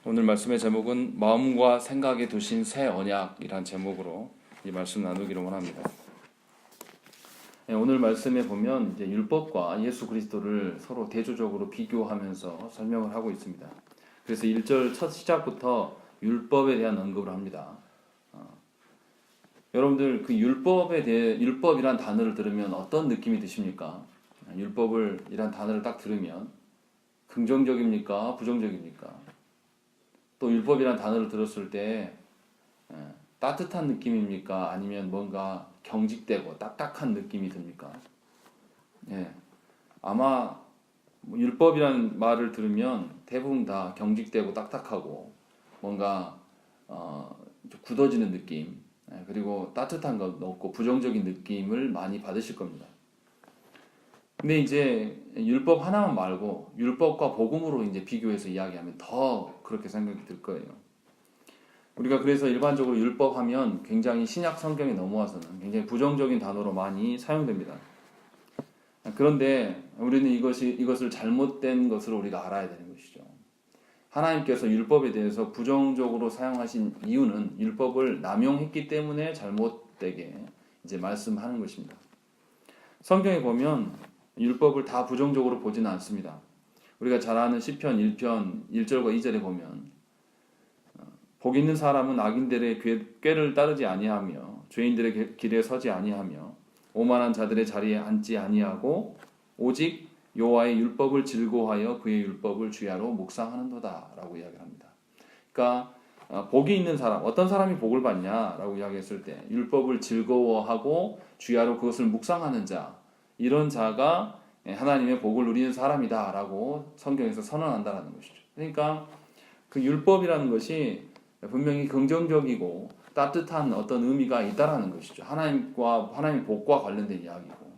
오늘 말씀의 제목은 마음과 생각에 두신 새 언약이란 제목으로 이 말씀 나누기를 원합니다. 오늘 말씀에 보면 이제 율법과 예수 그리스도를 서로 대조적으로 비교하면서 설명을 하고 있습니다. 그래서 1절 첫 시작부터 율법에 대한 언급을 합니다. 여러분들 그 율법에 대해 율법이란 단어를 들으면 어떤 느낌이 드십니까? 율법이란 단어를 딱 들으면 긍정적입니까? 부정적입니까? 또 율법이란 단어를 들었을 때 따뜻한 느낌입니까? 아니면 뭔가 경직되고 딱딱한 느낌이 듭니까? 아마 율법이란 말을 들으면 대부분 다 경직되고 딱딱하고 뭔가 좀 굳어지는 느낌, 그리고 따뜻한 것 없고 부정적인 느낌을 많이 받으실 겁니다. 근데 이제 율법 하나만 말고 율법과 복음으로 이제 비교해서 이야기하면 더 그렇게 생각이 들 거예요. 우리가 그래서 일반적으로 율법하면 굉장히 신약 성경에 넘어와서는 굉장히 부정적인 단어로 많이 사용됩니다. 그런데 우리는 이것을 잘못된 것으로 우리가 알아야 되는 것이죠. 하나님께서 율법에 대해서 부정적으로 사용하신 이유는 율법을 남용했기 때문에 잘못되게 이제 말씀하는 것입니다. 성경에 보면 율법을 다 부정적으로 보지는 않습니다. 우리가 잘 아는 시편 1편 1절과 2절에 보면 복 있는 사람은 악인들의 꾀를 따르지 아니하며 죄인들의 길에 서지 아니하며 오만한 자들의 자리에 앉지 아니하고 오직 여호와의 율법을 즐거워하여 그의 율법을 주야로 묵상하는도다 라고 이야기합니다. 그러니까 복이 있는 사람, 어떤 사람이 복을 받냐라고 이야기했을 때 율법을 즐거워하고 주야로 그것을 묵상하는 자, 이런 자가 하나님의 복을 누리는 사람이다 라고 성경에서 선언한다는 것이죠. 그러니까 그 율법이라는 것이 분명히 긍정적이고 따뜻한 어떤 의미가 있다라는 것이죠. 하나님의 복과 관련된 이야기고.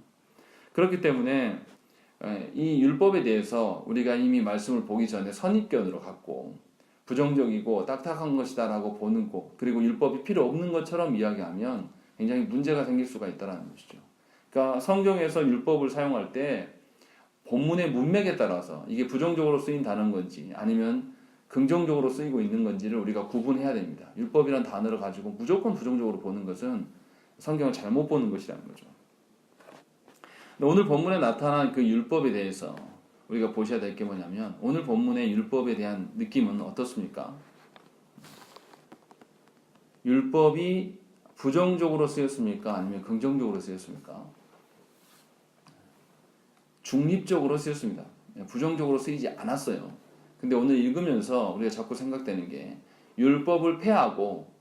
그렇기 때문에 이 율법에 대해서 우리가 이미 말씀을 보기 전에 선입견으로 갖고 부정적이고 딱딱한 것이다 라고 보는 것, 그리고 율법이 필요 없는 것처럼 이야기하면 굉장히 문제가 생길 수가 있다는 것이죠. 그러니까 성경에서 율법을 사용할 때 본문의 문맥에 따라서 이게 부정적으로 쓰인 단어인 건지 아니면 긍정적으로 쓰이고 있는 건지를 우리가 구분해야 됩니다. 율법이란 단어를 가지고 무조건 부정적으로 보는 것은 성경을 잘못 보는 것이라는 거죠. 오늘 본문에 나타난 그 율법에 대해서 우리가 보셔야 될 게 뭐냐면, 오늘 본문의 율법에 대한 느낌은 어떻습니까? 율법이 부정적으로 쓰였습니까? 아니면 긍정적으로 쓰였습니까? 중립적으로 쓰였습니다. 부정적으로 쓰이지 않았어요. 근데 오늘 읽으면서 우리가 자꾸 생각되는 게 율법을 폐하고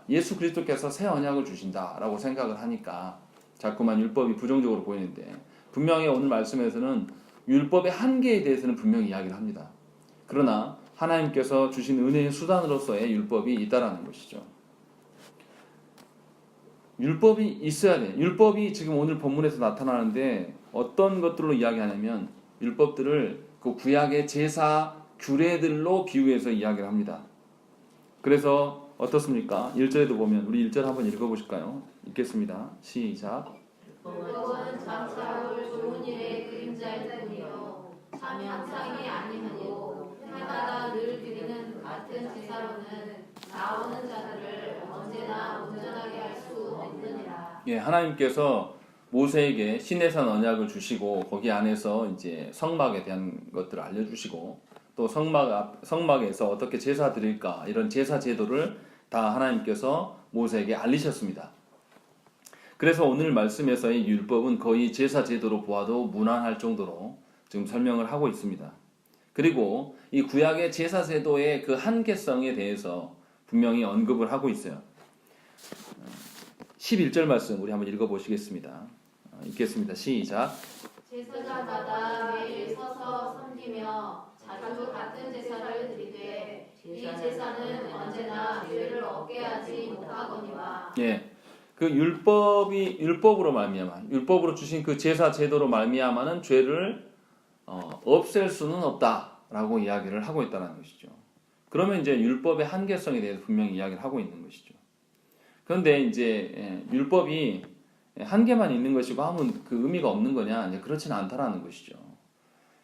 예수 그리스도께서 새 언약을 주신다라고 생각을 하니까 자꾸만 율법이 부정적으로 보이는데, 분명히 오늘 말씀에서는 율법의 한계에 대해서는 분명히 이야기를 합니다. 그러나 하나님께서 주신 은혜의 수단으로서의 율법이 있다라는 것이죠. 율법이 있어야 돼. 율법이 지금 오늘 본문에서 나타나는데 어떤 것들로 이야기하냐면 율법들을 그 구약의 제사 규례들로 비유해서 이야기를 합니다. 그래서 어떻습니까? 1절에도 보면, 우리 1절 한번 읽어보실까요? 읽겠습니다. 시작. 율법은 장차올 좋은 일의 그림자일 뿐이요 참 형상이 아니하고 해마다 늘 드리는 같은 제사로는 나오는 자들을 언제나 온전하게 할 수 없느니라. 하나님께서 모세에게 시내산 언약을 주시고 거기 안에서 이제 성막에 대한 것들을 알려주시고 또 성막에서 어떻게 제사 드릴까, 이런 제사 제도를 다 하나님께서 모세에게 알리셨습니다. 그래서 오늘 말씀에서의 율법은 거의 제사 제도로 보아도 무난할 정도로 지금 설명을 하고 있습니다. 그리고 이 구약의 제사 제도의 그 한계성에 대해서 분명히 언급을 하고 있어요. 11절 말씀 우리 한번 읽어보시겠습니다. 읽겠습니다. 시작. 제사장마다 매일 서서 섬기며 자주 같은 제사를 드리되 이 제사는 언제나 죄를 없게 하지 못하거니와. 그 율법으로 말미암아, 율법으로 주신 그 제사 제도로 말미암아는 죄를 없앨 수는 없다라고 이야기를 하고 있다는 것이죠. 그러면 이제 율법의 한계성에 대해서 분명히 이야기를 하고 있는 것이죠. 그런데 이제 율법이 한계만 있는 것이고 아무 그 의미가 없는 거냐? 이제 그렇지는 않다라는 것이죠.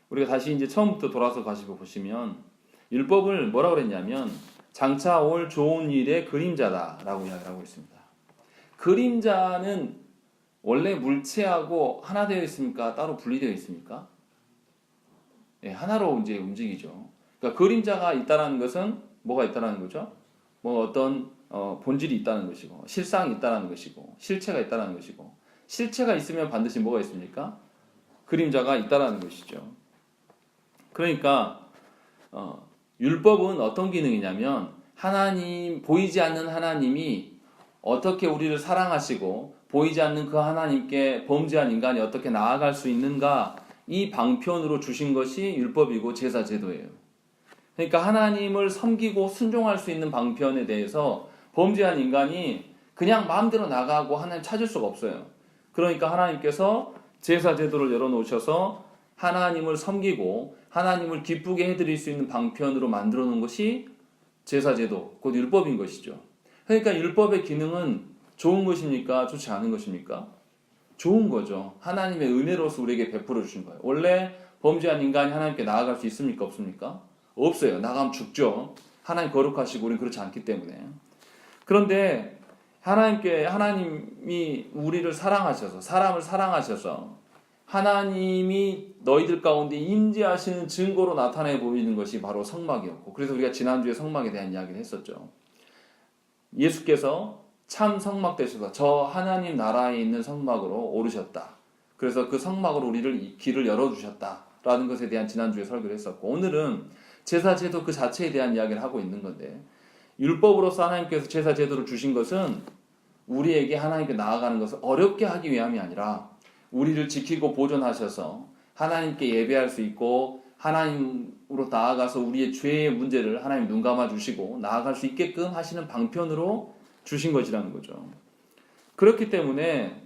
우리가 다시 이제 처음부터 돌아서 가시고 보시면 율법을 뭐라 그랬냐면 장차 올 좋은 일의 그림자다라고 이야기를 하고 있습니다. 그림자는 원래 물체하고 하나 되어 있습니까? 따로 분리되어 있습니까? 예, 하나로 이제 움직이죠. 그러니까 그림자가 있다는 것은 뭐가 있다는 거죠? 뭐 어떤 본질이 있다는 것이고 실상이 있다는 것이고 실체가 있다는 것이고 실체가 있으면 반드시 뭐가 있습니까? 그림자가 있다는 것이죠. 그러니까 율법은 어떤 기능이냐면 하나님 보이지 않는 하나님이 어떻게 우리를 사랑하시고 보이지 않는 그 하나님께 범죄한 인간이 어떻게 나아갈 수 있는가 이 방편으로 주신 것이 율법이고 제사 제도예요. 그러니까 하나님을 섬기고 순종할 수 있는 방편에 대해서 범죄한 인간이 그냥 마음대로 나가고 하나님 찾을 수가 없어요. 그러니까 하나님께서 제사 제도를 열어놓으셔서 하나님을 섬기고 하나님을 기쁘게 해드릴 수 있는 방편으로 만들어 놓은 것이 제사 제도, 곧 율법인 것이죠. 그러니까 율법의 기능은 좋은 것입니까? 좋지 않은 것입니까? 좋은 거죠. 하나님의 은혜로서 우리에게 베풀어 주신 거예요. 원래 범죄한 인간이 하나님께 나아갈 수 있습니까? 없습니까? 없어요. 나가면 죽죠. 하나님 거룩하시고 우리는 그렇지 않기 때문에. 그런데 하나님이 우리를 사랑하셔서 사람을 사랑하셔서 하나님이 너희들 가운데 임재하시는 증거로 나타내 보이는 것이 바로 성막이었고, 그래서 우리가 지난주에 성막에 대한 이야기를 했었죠. 예수께서 참 성막 되셔서 저 하나님 나라에 있는 성막으로 오르셨다. 그래서 그 성막으로 우리를 길을 열어주셨다라는 것에 대한 지난주에 설교를 했었고, 오늘은 제사 제도 그 자체에 대한 이야기를 하고 있는 건데, 율법으로서 하나님께서 제사 제도를 주신 것은 우리에게 하나님께 나아가는 것을 어렵게 하기 위함이 아니라 우리를 지키고 보존하셔서 하나님께 예배할 수 있고 하나님으로 나아가서 우리의 죄의 문제를 하나님 눈 감아 주시고 나아갈 수 있게끔 하시는 방편으로 주신 것이라는 거죠. 그렇기 때문에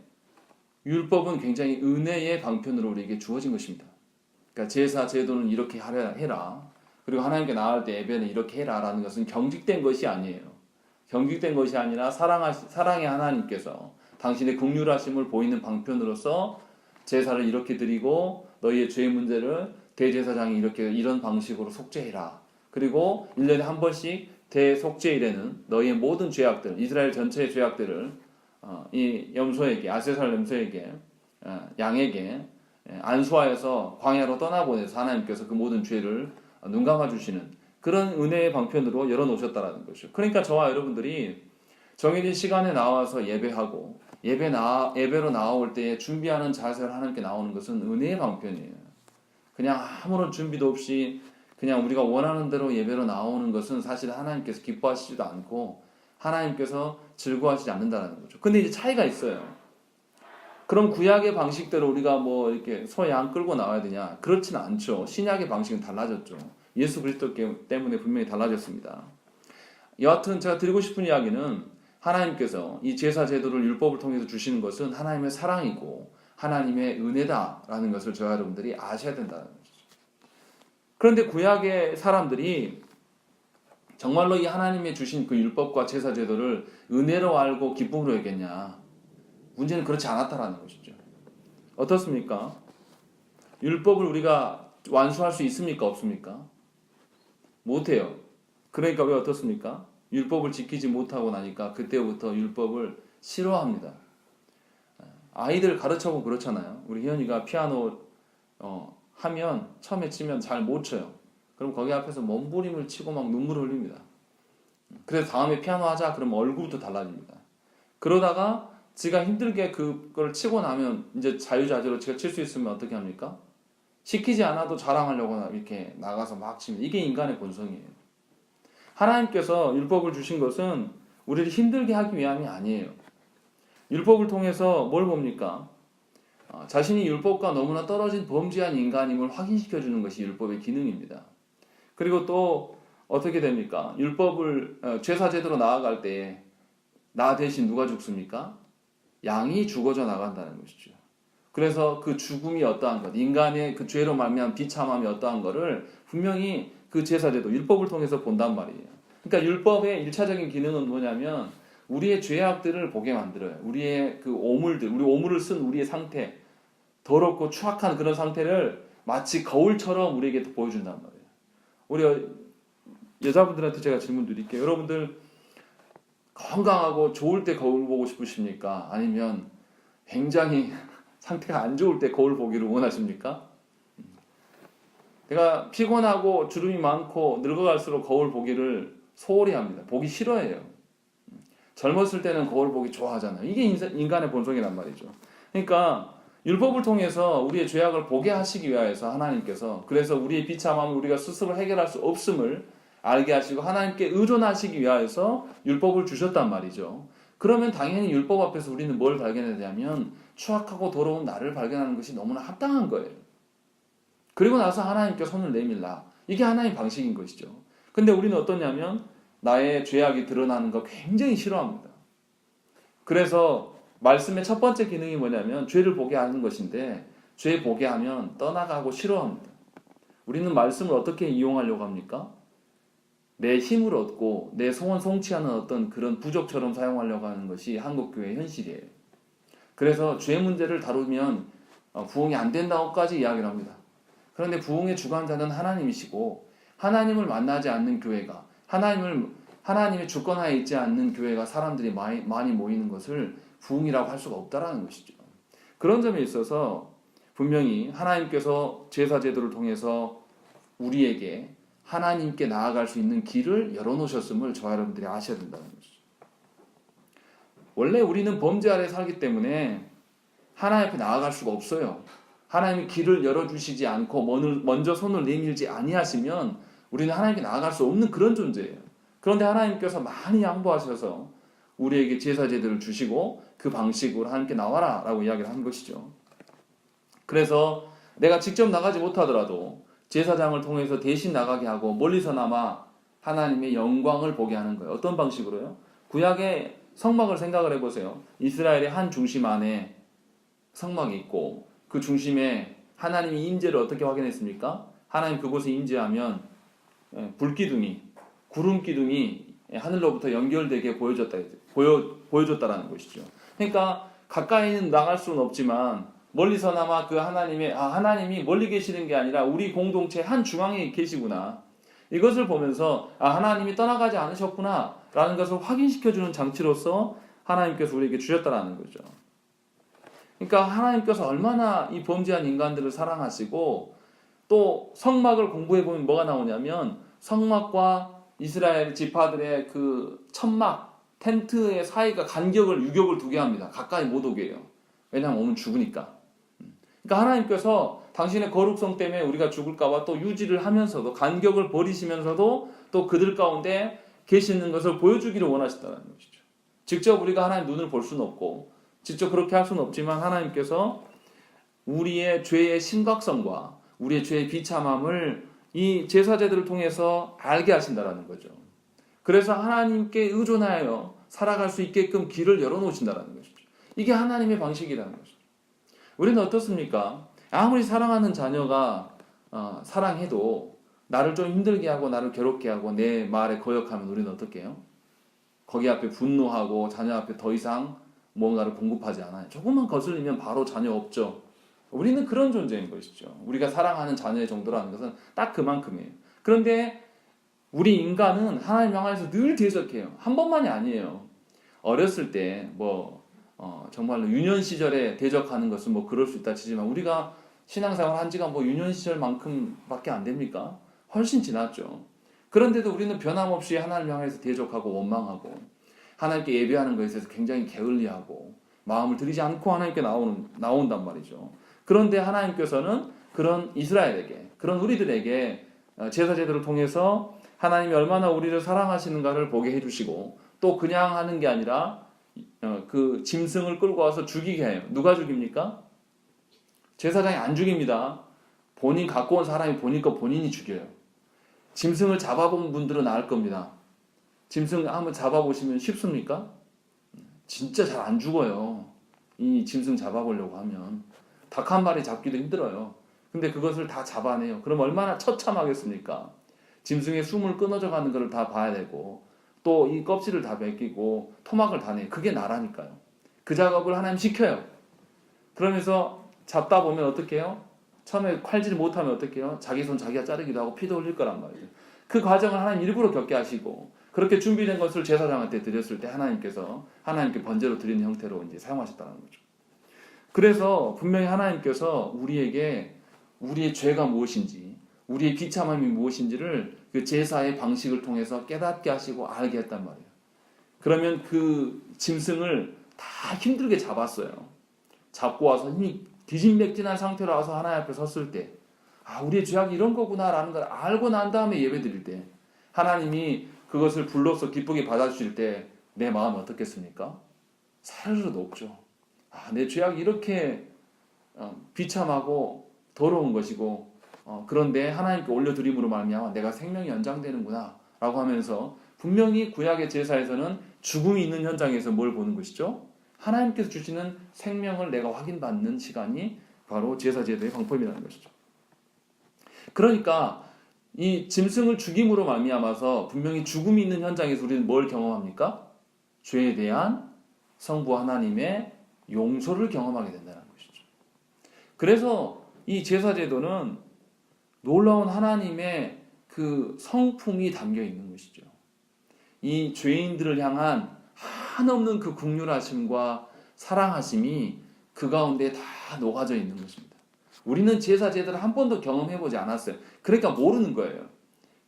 율법은 굉장히 은혜의 방편으로 우리에게 주어진 것입니다. 그러니까 제사 제도는 이렇게 해라. 그리고 하나님께 나아갈 때 예배는 이렇게 해라라는 것은 경직된 것이 아니에요. 경직된 것이 아니라 사랑의 하나님께서 당신의 긍휼하심을 보이는 방편으로서 제사를 이렇게 드리고 너희의 죄 문제를 대제사장이 이런 방식으로 속죄해라. 그리고 1년에 한 번씩 대속죄일에는 너희의 모든 죄악들, 이스라엘 전체의 죄악들을 이 염소에게, 아세살 염소에게, 양에게 안수하여서 광야로 떠나보내서 하나님께서 그 모든 죄를 눈 감아주시는 그런 은혜의 방편으로 열어놓으셨다는 것이죠. 그러니까 저와 여러분들이 정해진 시간에 나와서 예배하고 예배로 나올 때 준비하는 자세를 하나님께 나오는 것은 은혜의 방편이에요. 그냥 아무런 준비도 없이 그냥 우리가 원하는 대로 예배로 나오는 것은 사실 하나님께서 기뻐하시지도 않고 하나님께서 즐거워하시지 않는다는 거죠. 근데 이제 차이가 있어요. 그럼 구약의 방식대로 우리가 뭐 이렇게 소 양 끌고 나와야 되냐? 그렇지는 않죠. 신약의 방식은 달라졌죠. 예수 그리스도 때문에 분명히 달라졌습니다. 여하튼 제가 드리고 싶은 이야기는 하나님께서 이 제사 제도를 율법을 통해서 주시는 것은 하나님의 사랑이고 하나님의 은혜다라는 것을 저와 여러분들이 아셔야 된다는 것이죠. 그런데 구약의 사람들이 정말로 이 하나님의 주신 그 율법과 제사 제도를 은혜로 알고 기쁨으로 여겼냐? 문제는 그렇지 않았다라는 것이죠. 어떻습니까? 율법을 우리가 완수할 수 있습니까? 없습니까? 못해요. 그러니까 왜 어떻습니까? 율법을 지키지 못하고 나니까 그때부터 율법을 싫어합니다. 아이들 가르쳐보면 그렇잖아요. 우리 희연이가 피아노 하면 처음에 치면 잘 못 쳐요. 그럼 거기 앞에서 몸부림을 치고 막 눈물을 흘립니다. 그래서 다음에 피아노 하자 그러면 얼굴부터 달라집니다. 그러다가 지가 힘들게 그걸 치고 나면 이제 자유자재로 지가 칠 수 있으면 어떻게 합니까? 시키지 않아도 자랑하려고 이렇게 나가서 막 치면 이게 인간의 본성이에요. 하나님께서 율법을 주신 것은 우리를 힘들게 하기 위함이 아니에요. 율법을 통해서 뭘 봅니까? 자신이 율법과 너무나 떨어진 범죄한 인간임을 확인시켜주는 것이 율법의 기능입니다. 그리고 또 어떻게 됩니까? 율법을 제사제도로 나아갈 때 나 대신 누가 죽습니까? 양이 죽어져 나간다는 것이죠. 그래서 그 죽음이 어떠한 것, 인간의 그 죄로 말미암은 비참함이 어떠한 것을 분명히 그 제사제도, 율법을 통해서 본단 말이에요. 그러니까 율법의 1차적인 기능은 뭐냐면 우리의 죄악들을 보게 만들어요. 우리의 그 오물들, 우리 오물을 쓴 우리의 상태, 더럽고 추악한 그런 상태를 마치 거울처럼 우리에게 보여준단 말이에요. 우리 여자분들한테 제가 질문 드릴게요. 여러분들 건강하고 좋을 때 거울 보고 싶으십니까? 아니면 굉장히 상태가 안 좋을 때 거울 보기를 원하십니까? 내가 피곤하고 주름이 많고 늙어갈수록 거울 보기를 소홀히 합니다. 보기 싫어해요. 젊었을 때는 거울 보기 좋아하잖아요. 이게 인간의 본성이란 말이죠. 그러니까 율법을 통해서 우리의 죄악을 보게 하시기 위하여서 하나님께서, 그래서 우리의 비참함을 우리가 스스로 해결할 수 없음을 알게 하시고 하나님께 의존하시기 위하여서 율법을 주셨단 말이죠. 그러면 당연히 율법 앞에서 우리는 뭘 발견해야 되냐면 추악하고 더러운 나를 발견하는 것이 너무나 합당한 거예요. 그리고 나서 하나님께 손을 내밀라. 이게 하나님의 방식인 것이죠. 근데 우리는 어떠냐면 나의 죄악이 드러나는 거 굉장히 싫어합니다. 그래서 말씀의 첫 번째 기능이 뭐냐면 죄를 보게 하는 것인데, 죄 보게 하면 떠나가고 싫어합니다. 우리는 말씀을 어떻게 이용하려고 합니까? 내 힘을 얻고 내 소원 성취하는 어떤 그런 부족처럼 사용하려고 하는 것이 한국교회의 현실이에요. 그래서 죄 문제를 다루면 부흥이 안 된다고까지 이야기를 합니다. 그런데 부흥의 주관자는 하나님이시고, 하나님을 만나지 않는 교회가, 하나님의 주권하에 있지 않는 교회가 사람들이 많이 모이는 것을 부흥이라고 할 수가 없다라는 것이죠. 그런 점에 있어서 분명히 하나님께서 제사 제도를 통해서 우리에게 하나님께 나아갈 수 있는 길을 열어놓으셨음을 저와 여러분들이 아셔야 된다는 것이죠. 원래 우리는 범죄 아래 살기 때문에 하나님 앞에 나아갈 수가 없어요. 하나님이 길을 열어주시지 않고 먼저 손을 내밀지 아니하시면 우리는 하나님께 나아갈 수 없는 그런 존재예요. 그런데 하나님께서 많이 양보하셔서 우리에게 제사 제도를 주시고 그 방식으로 하나님께 나와라 라고 이야기를 한 것이죠. 그래서 내가 직접 나가지 못하더라도 제사장을 통해서 대신 나가게 하고 멀리서나마 하나님의 영광을 보게 하는 거예요. 어떤 방식으로요? 구약의 성막을 생각을 해보세요. 이스라엘의 한 중심 안에 성막이 있고 그 중심에 하나님의 임재를 어떻게 확인했습니까? 하나님 그곳에 임재하면 불기둥이, 구름기둥이 하늘로부터 연결되게 보여줬다라는 것이죠. 그러니까 가까이는 나갈 수는 없지만 멀리서나마 그 하나님이 멀리 계시는 게 아니라 우리 공동체 한 중앙에 계시구나. 이것을 보면서 하나님이 떠나가지 않으셨구나 라는 것을 확인시켜주는 장치로서 하나님께서 우리에게 주셨다라는 거죠. 그러니까 하나님께서 얼마나 이 범죄한 인간들을 사랑하시고, 또 성막을 공부해보면 뭐가 나오냐면 성막과 이스라엘 지파들의 그 천막, 텐트의 사이가 유격을 두게 합니다. 가까이 못 오게 해요. 왜냐하면 오면 죽으니까. 그러니까 하나님께서 당신의 거룩성 때문에 우리가 죽을까봐 또 유지를 하면서도, 간격을 버리시면서도 또 그들 가운데 계시는 것을 보여주기를 원하신다는 것이죠. 직접 우리가 하나님 눈을 볼 수는 없고 직접 그렇게 할 수는 없지만 하나님께서 우리의 죄의 심각성과 우리의 죄의 비참함을 이 제사제들을 통해서 알게 하신다는 거죠. 그래서 하나님께 의존하여 살아갈 수 있게끔 길을 열어놓으신다는 것이죠. 이게 하나님의 방식이라는 것이죠. 우리는 어떻습니까? 아무리 사랑하는 자녀가 사랑해도 나를 좀 힘들게 하고 나를 괴롭게 하고 내 말에 거역하면 우리는 어떻게 해요? 거기 앞에 분노하고 자녀 앞에 더 이상 뭔가를 공급하지 않아요. 조금만 거슬리면 바로 자녀 없죠. 우리는 그런 존재인 것이죠. 우리가 사랑하는 자녀의 정도라는 것은 딱 그만큼이에요. 그런데 우리 인간은 하나님 향해서 늘 대적해요. 한 번만이 아니에요. 어렸을 때 정말로 유년 시절에 대적하는 것은 그럴 수 있다 치지만 우리가 신앙생활 한 지가 유년 시절만큼밖에 안 됩니까? 훨씬 지났죠. 그런데도 우리는 변함없이 하나님 향해서 대적하고 원망하고 하나님께 예배하는 것에 대해서 굉장히 게을리하고 마음을 들이지 않고 하나님께 나온단 말이죠. 그런데 하나님께서는 그런 이스라엘에게, 그런 우리들에게 제사제도를 통해서 하나님이 얼마나 우리를 사랑하시는가를 보게 해주시고, 또 그냥 하는 게 아니라 그 짐승을 끌고 와서 죽이게 해요. 누가 죽입니까? 제사장이 안 죽입니다. 본인 갖고 온 사람이 보니까 본인이 죽여요. 짐승을 잡아본 분들은 알 겁니다. 짐승 한번 잡아보시면 쉽습니까? 진짜 잘 안 죽어요. 이 짐승 잡아보려고 하면 닭 한 마리 잡기도 힘들어요. 근데 그것을 다 잡아내요. 그럼 얼마나 처참하겠습니까? 짐승의 숨을 끊어져 가는 것을 다 봐야 되고, 또 이 껍질을 다 벗기고 토막을 다 내요. 그게 나라니까요. 그 작업을 하나님 시켜요. 그러면서 잡다 보면 어떻게 해요? 처음에 칼질 못하면 어떻게 해요? 자기 손 자기가 자르기도 하고 피도 흘릴 거란 말이에요. 그 과정을 하나님 일부러 겪게 하시고 그렇게 준비된 것을 제사장한테 드렸을 때 하나님께서 하나님께 번제로 드리는 형태로 이제 사용하셨다는 거죠. 그래서 분명히 하나님께서 우리에게 우리의 죄가 무엇인지, 우리의 비참함이 무엇인지를 그 제사의 방식을 통해서 깨닫게 하시고 알게 했단 말이에요. 그러면 그 짐승을 다 힘들게 잡았어요. 잡고 와서 힘이 뒤진맥진한 상태로 와서 하나님 앞에 섰을 때, 아, 우리의 죄악이 이런 거구나라는 걸 알고 난 다음에 예배 드릴 때, 하나님이 그것을 불로서 기쁘게 받아주실 때, 내 마음이 어떻겠습니까? 사르르 녹죠. 아, 내 죄악이 이렇게 비참하고 더러운 것이고, 그런데 하나님께 올려드림으로 말미암아 내가 생명이 연장되는구나 라고 하면서 분명히 구약의 제사에서는 죽음이 있는 현장에서 뭘 보는 것이죠? 하나님께서 주시는 생명을 내가 확인받는 시간이 바로 제사제도의 방법이라는 것이죠. 그러니까 이 짐승을 죽임으로 말미암아서 분명히 죽음이 있는 현장에서 우리는 뭘 경험합니까? 죄에 대한 성부 하나님의 용서를 경험하게 된다는 것이죠. 그래서 이 제사제도는 놀라운 하나님의 그 성품이 담겨 있는 것이죠. 이 죄인들을 향한 한없는 그 긍휼하심과 사랑하심이 그 가운데 다 녹아져 있는 것입니다. 우리는 제사제도를 한 번도 경험해보지 않았어요. 그러니까 모르는 거예요.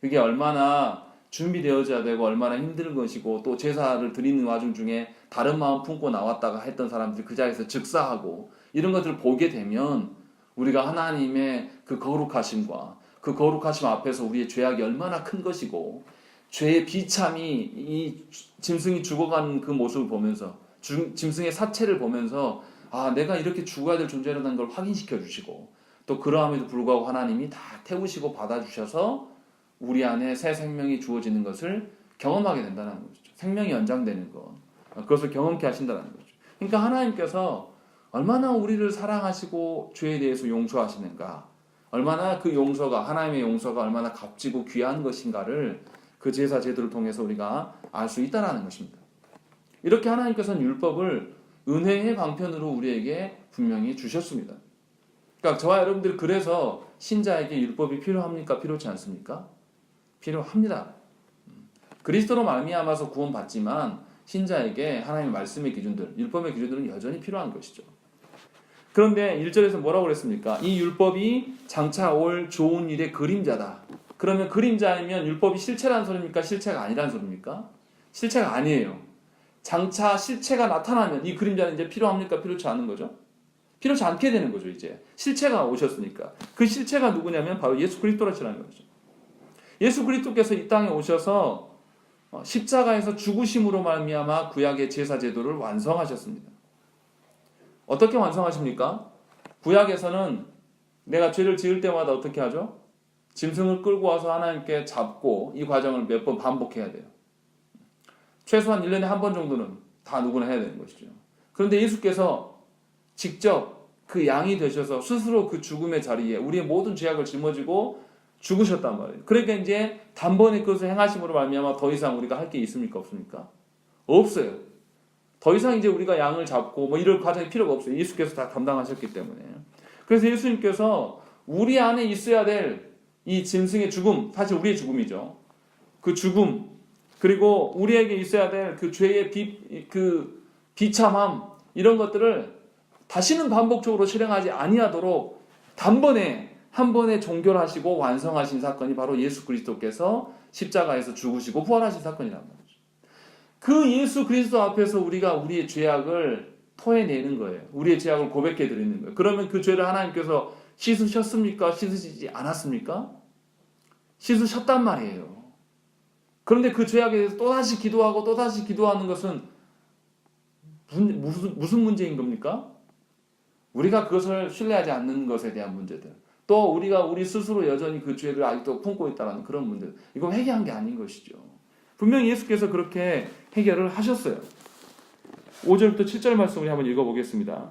그게 얼마나 준비되어져야 되고 얼마나 힘든 것이고 또 제사를 드리는 와중 중에 다른 마음 품고 나왔다가 했던 사람들이 그 자리에서 즉사하고 이런 것들을 보게 되면 우리가 하나님의 그 거룩하심과 그 거룩하심 앞에서 우리의 죄악이 얼마나 큰 것이고 죄의 비참이 이 짐승이 죽어가는 그 모습을 보면서 짐승의 사체를 보면서 아, 내가 이렇게 죽어야 될 존재라는 걸 확인시켜 주시고 또 그러함에도 불구하고 하나님이 다 태우시고 받아주셔서 우리 안에 새 생명이 주어지는 것을 경험하게 된다는 것이죠. 생명이 연장되는 것. 그것을 경험케 하신다는 거죠. 그러니까 하나님께서 얼마나 우리를 사랑하시고 죄에 대해서 용서하시는가, 얼마나 그 용서가 하나님의 용서가 얼마나 값지고 귀한 것인가를 그 제사 제도를 통해서 우리가 알 수 있다는 것입니다. 이렇게 하나님께서는 율법을 은혜의 방편으로 우리에게 분명히 주셨습니다. 그러니까 저와 여러분들 그래서 신자에게 율법이 필요합니까? 필요치 않습니까? 필요합니다. 그리스도로 말미암아서 구원받지만 신자에게 하나님의 말씀의 기준들, 율법의 기준들은 여전히 필요한 것이죠. 그런데 1절에서 뭐라고 그랬습니까? 이 율법이 장차 올 좋은 일의 그림자다. 그러면 그림자이면 율법이 실체라는 소리입니까? 실체가 아니라는 소리입니까? 실체가 아니에요. 장차 실체가 나타나면 이 그림자는 이제 필요합니까? 필요치 않은 거죠? 필요치 않게 되는 거죠, 이제. 실체가 오셨으니까. 그 실체가 누구냐면 바로 예수 그리스도라는 거죠. 예수 그리스도께서 이 땅에 오셔서 십자가에서 죽으심으로 말미암아 구약의 제사 제도를 완성하셨습니다. 어떻게 완성하십니까? 구약에서는 내가 죄를 지을 때마다 어떻게 하죠? 짐승을 끌고 와서 하나님께 잡고 이 과정을 몇 번 반복해야 돼요. 최소한 1년에 한 번 정도는 다 누구나 해야 되는 것이죠. 그런데 예수께서 직접 그 양이 되셔서 스스로 그 죽음의 자리에 우리의 모든 죄악을 짊어지고 죽으셨단 말이에요. 그러니까 이제 단번에 그것을 행하심으로 말미암아 더 이상 우리가 할 게 있습니까? 없습니까? 없어요. 더 이상 이제 우리가 양을 잡고 뭐 이럴 과정이 필요가 없어요. 예수께서 다 담당하셨기 때문에. 그래서 예수님께서 우리 안에 있어야 될 이 짐승의 죽음, 사실 우리의 죽음이죠. 그 죽음, 그리고 우리에게 있어야 될 그 죄의 비참함, 이런 것들을 다시는 반복적으로 실행하지 아니하도록 단번에 한 번에 종결하시고 완성하신 사건이 바로 예수 그리스도께서 십자가에서 죽으시고 부활하신 사건이란 말이죠. 그 예수 그리스도 앞에서 우리가 우리의 죄악을 토해내는 거예요. 우리의 죄악을 고백해 드리는 거예요. 그러면 그 죄를 하나님께서 씻으셨습니까? 씻으시지 않았습니까? 씻으셨단 말이에요. 그런데 그 죄악에 대해서 또다시 기도하고 또다시 기도하는 것은 무슨 문제인 겁니까? 우리가 그것을 신뢰하지 않는 것에 대한 문제들. 또 우리가 우리 스스로 여전히 그 죄를 아직도 품고 있다는 그런 문제들. 이건 해결한 게 아닌 것이죠. 분명히 예수께서 그렇게 해결을 하셨어요. 5절부터 7절 말씀을 한번 읽어보겠습니다.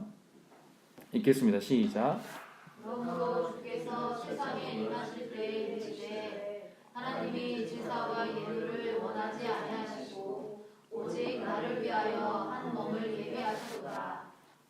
읽겠습니다. 시작. 그러므로 주께서 세상에 임하실 때에 이르시되 하나님이 제사와 예물을 원하지 아니하시고 오직 나를 위하여 한 몸을 예배하시도다.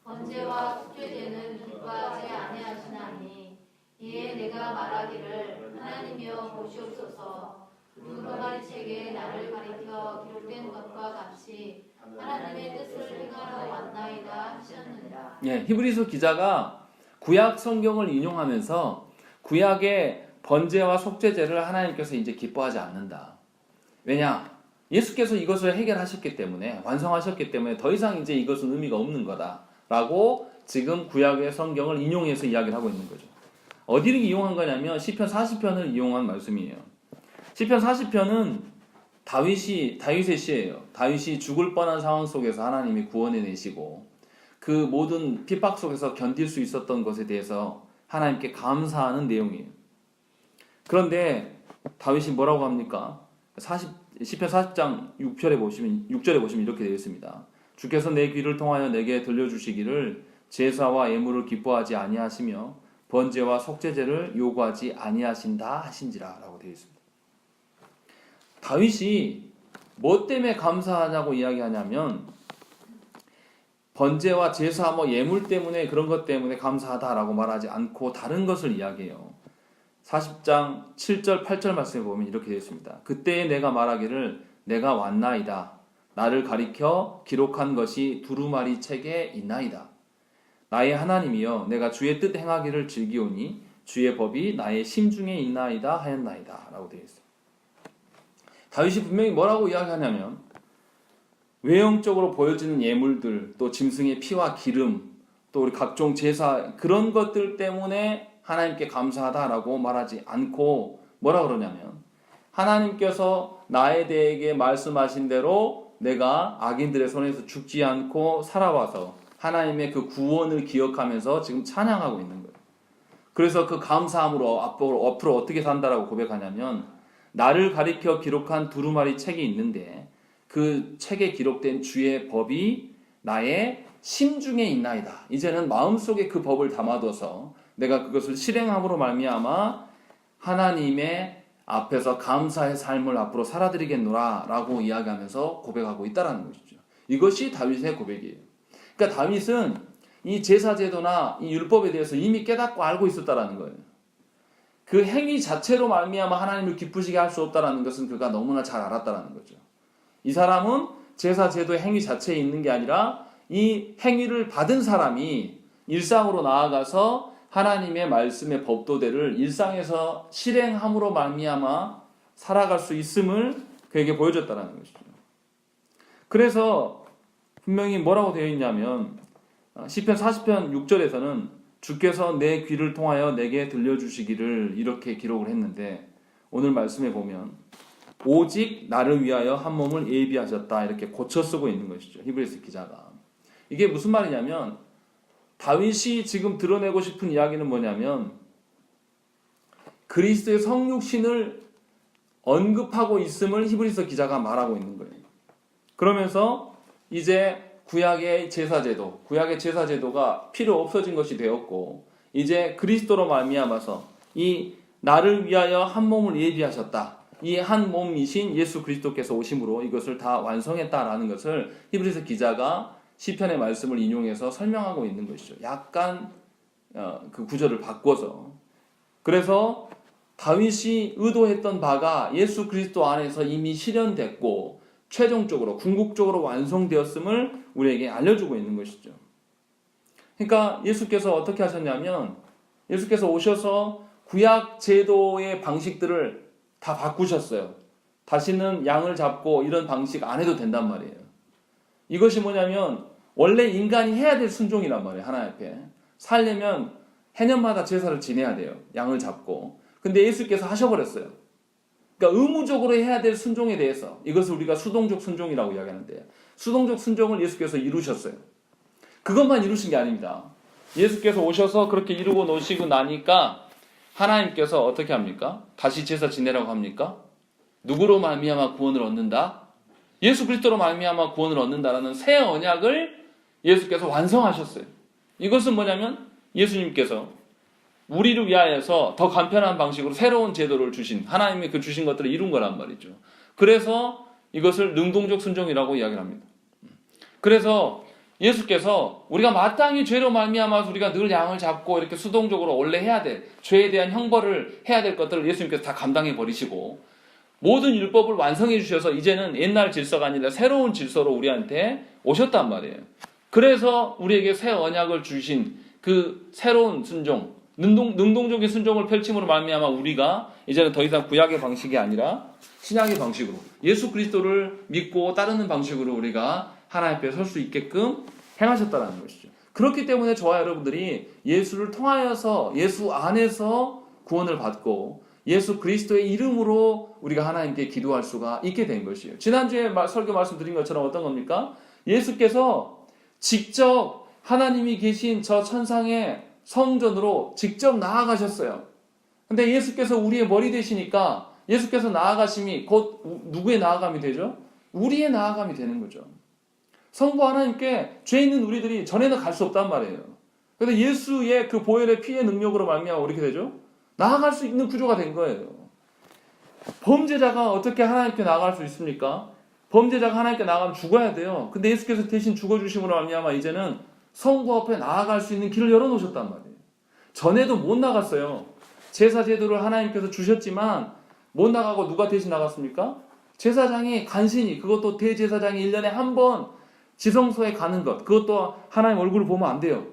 번제와 속죄제는 기뻐하지 아니하시나니 이에 내가 말하기를 하나님이여 보시옵소서 두루마리 책에 나를 가리켜 기록된 것과 같이 하나님의 뜻을 행하러 왔나이다 하셨느니라. 예, 히브리서 기자가 구약 성경을 인용하면서 구약의 번제와 속죄제를 하나님께서 이제 기뻐하지 않는다. 왜냐? 예수께서 이것을 해결하셨기 때문에, 완성하셨기 때문에 더 이상 이제 이것은 의미가 없는 거다라고 지금 구약의 성경을 인용해서 이야기를 하고 있는 거죠. 어디를 이용한 거냐면 시편 40편을 이용한 말씀이에요. 시편 40편은 다윗의 시예요. 다윗이 죽을 뻔한 상황 속에서 하나님이 구원해 내시고 그 모든 핍박 속에서 견딜 수 있었던 것에 대해서 하나님께 감사하는 내용이에요. 그런데 다윗이 뭐라고 합니까? 시편 40장 6절에 보시면 이렇게 되어 있습니다. 주께서 내 귀를 통하여 내게 들려주시기를 제사와 예물을 기뻐하지 아니하시며 번제와 속죄제를 요구하지 아니하신다 하신지라 라고 되어 있습니다. 다윗이 뭐 때문에 감사하냐고 이야기하냐면 번제와 제사 예물 때문에 그런 것 때문에 감사하다라고 말하지 않고 다른 것을 이야기해요. 40장 7절 8절 말씀에 보면 이렇게 되어 있습니다. 그때에 내가 말하기를 내가 왔나이다. 나를 가리켜 기록한 것이 두루마리 책에 있나이다. 나의 하나님이여 내가 주의 뜻 행하기를 즐기오니 주의 법이 나의 심중에 있나이다 하였나이다 라고 되어 있어요. 다윗이 분명히 뭐라고 이야기하냐면 외형적으로 보여지는 예물들, 또 짐승의 피와 기름, 또 우리 각종 제사 그런 것들 때문에 하나님께 감사하다라고 말하지 않고 뭐라 그러냐면 하나님께서 나에 대해 말씀하신 대로 내가 악인들의 손에서 죽지 않고 살아와서 하나님의 그 구원을 기억하면서 지금 찬양하고 있는 거예요. 그래서 그 감사함으로 앞으로 어떻게 산다라고 고백하냐면 나를 가리켜 기록한 두루마리 책이 있는데 그 책에 기록된 주의 법이 나의 심중에 있나이다. 이제는 마음속에 그 법을 담아둬서 내가 그것을 실행함으로 말미암아 하나님의 앞에서 감사의 삶을 앞으로 살아드리겠노라 라고 이야기하면서 고백하고 있다는 것이죠. 이것이 다윗의 고백이에요. 그러니까 다윗은 이 제사제도나 이 율법에 대해서 이미 깨닫고 알고 있었다는 거예요. 그 행위 자체로 말미암아 하나님을 기쁘시게 할 수 없다는 것은 그가 너무나 잘 알았다는 거죠. 이 사람은 제사제도의 행위 자체에 있는 게 아니라 이 행위를 받은 사람이 일상으로 나아가서 하나님의 말씀의 법도대를 일상에서 실행함으로 말미암아 살아갈 수 있음을 그에게 보여줬다는 것이죠. 그래서 분명히 뭐라고 되어 있냐면 시편 40편 6절에서는 주께서 내 귀를 통하여 내게 들려주시기를 이렇게 기록을 했는데 오늘 말씀에 보면 오직 나를 위하여 한 몸을 예비하셨다 이렇게 고쳐 쓰고 있는 것이죠. 히브리서 기자가. 이게 무슨 말이냐면 다윗이 지금 드러내고 싶은 이야기는 뭐냐면 그리스도의 성육신을 언급하고 있음을 히브리서 기자가 말하고 있는 거예요. 그러면서 이제 구약의 제사제도가 필요 없어진 것이 되었고 이제 그리스도로 말미암아서 이 나를 위하여 한 몸을 예비하셨다. 이 한 몸이신 예수 그리스도께서 오심으로 이것을 다 완성했다라는 것을 히브리서 기자가 시편의 말씀을 인용해서 설명하고 있는 것이죠. 약간 그 구절을 바꿔서. 그래서 다윗이 의도했던 바가 예수 그리스도 안에서 이미 실현됐고 최종적으로 궁극적으로 완성되었음을 우리에게 알려주고 있는 것이죠. 그러니까 예수께서 어떻게 하셨냐면 예수께서 오셔서 구약 제도의 방식들을 다 바꾸셨어요. 다시는 양을 잡고 이런 방식 안 해도 된단 말이에요. 이것이 뭐냐면 원래 인간이 해야 될 순종이란 말이에요. 하나님 앞에. 살려면 해년마다 제사를 지내야 돼요. 양을 잡고. 근데 예수께서 하셔버렸어요. 그러니까 의무적으로 해야 될 순종에 대해서 이것을 우리가 수동적 순종이라고 이야기하는데 수동적 순종을 예수께서 이루셨어요. 그것만 이루신 게 아닙니다. 예수께서 오셔서 그렇게 이루고 노시고 나니까 하나님께서 어떻게 합니까? 다시 제사 지내라고 합니까? 누구로 말미암아 구원을 얻는다? 예수 그리스도로 말미암아 구원을 얻는다라는 새 언약을 예수께서 완성하셨어요. 이것은 뭐냐면 예수님께서 우리를 위하여서 더 간편한 방식으로 새로운 제도를 주신 하나님이 그 주신 것들을 이룬 거란 말이죠. 그래서 이것을 능동적 순종이라고 이야기를 합니다. 그래서 예수께서 우리가 마땅히 죄로 말미암아서 우리가 늘 양을 잡고 이렇게 수동적으로 원래 해야 될 죄에 대한 형벌을 해야 될 것들을 예수님께서 다 감당해 버리시고 모든 율법을 완성해 주셔서 이제는 옛날 질서가 아니라 새로운 질서로 우리한테 오셨단 말이에요. 그래서 우리에게 새 언약을 주신 그 새로운 순종, 능동적인 순종을 펼침으로 말미암아 우리가 이제는 더 이상 구약의 방식이 아니라 신약의 방식으로 예수 그리스도를 믿고 따르는 방식으로 우리가 하나님 앞에 설 수 있게끔 행하셨다는 것이죠. 그렇기 때문에 저와 여러분들이 예수를 통하여서 예수 안에서 구원을 받고 예수 그리스도의 이름으로 우리가 하나님께 기도할 수가 있게 된 것이에요. 지난주에 설교 말씀드린 것처럼 어떤 겁니까? 예수께서 직접 하나님이 계신 저 천상의 성전으로 직접 나아가셨어요. 근데 예수께서 우리의 머리 되시니까 예수께서 나아가심이 곧 누구의 나아감이 되죠? 우리의 나아감이 되는 거죠. 성부 하나님께 죄 있는 우리들이 전에는 갈 수 없단 말이에요. 그런데 예수의 그 보혈의 피의 능력으로 말미암아 어떻게 되죠? 나아갈 수 있는 구조가 된 거예요. 범죄자가 어떻게 하나님께 나아갈 수 있습니까? 범죄자가 하나님께 나아가면 죽어야 돼요. 근데 예수께서 대신 죽어주심으로 말미암아 이제는 성부 앞에 나아갈 수 있는 길을 열어놓으셨단 말이에요. 전에도 못 나갔어요. 제사 제도를 하나님께서 주셨지만 못 나가고 누가 대신 나갔습니까? 제사장이 간신히, 그것도 대제사장이 1년에 한 번 지성소에 가는 것, 그것도 하나님 얼굴을 보면 안 돼요.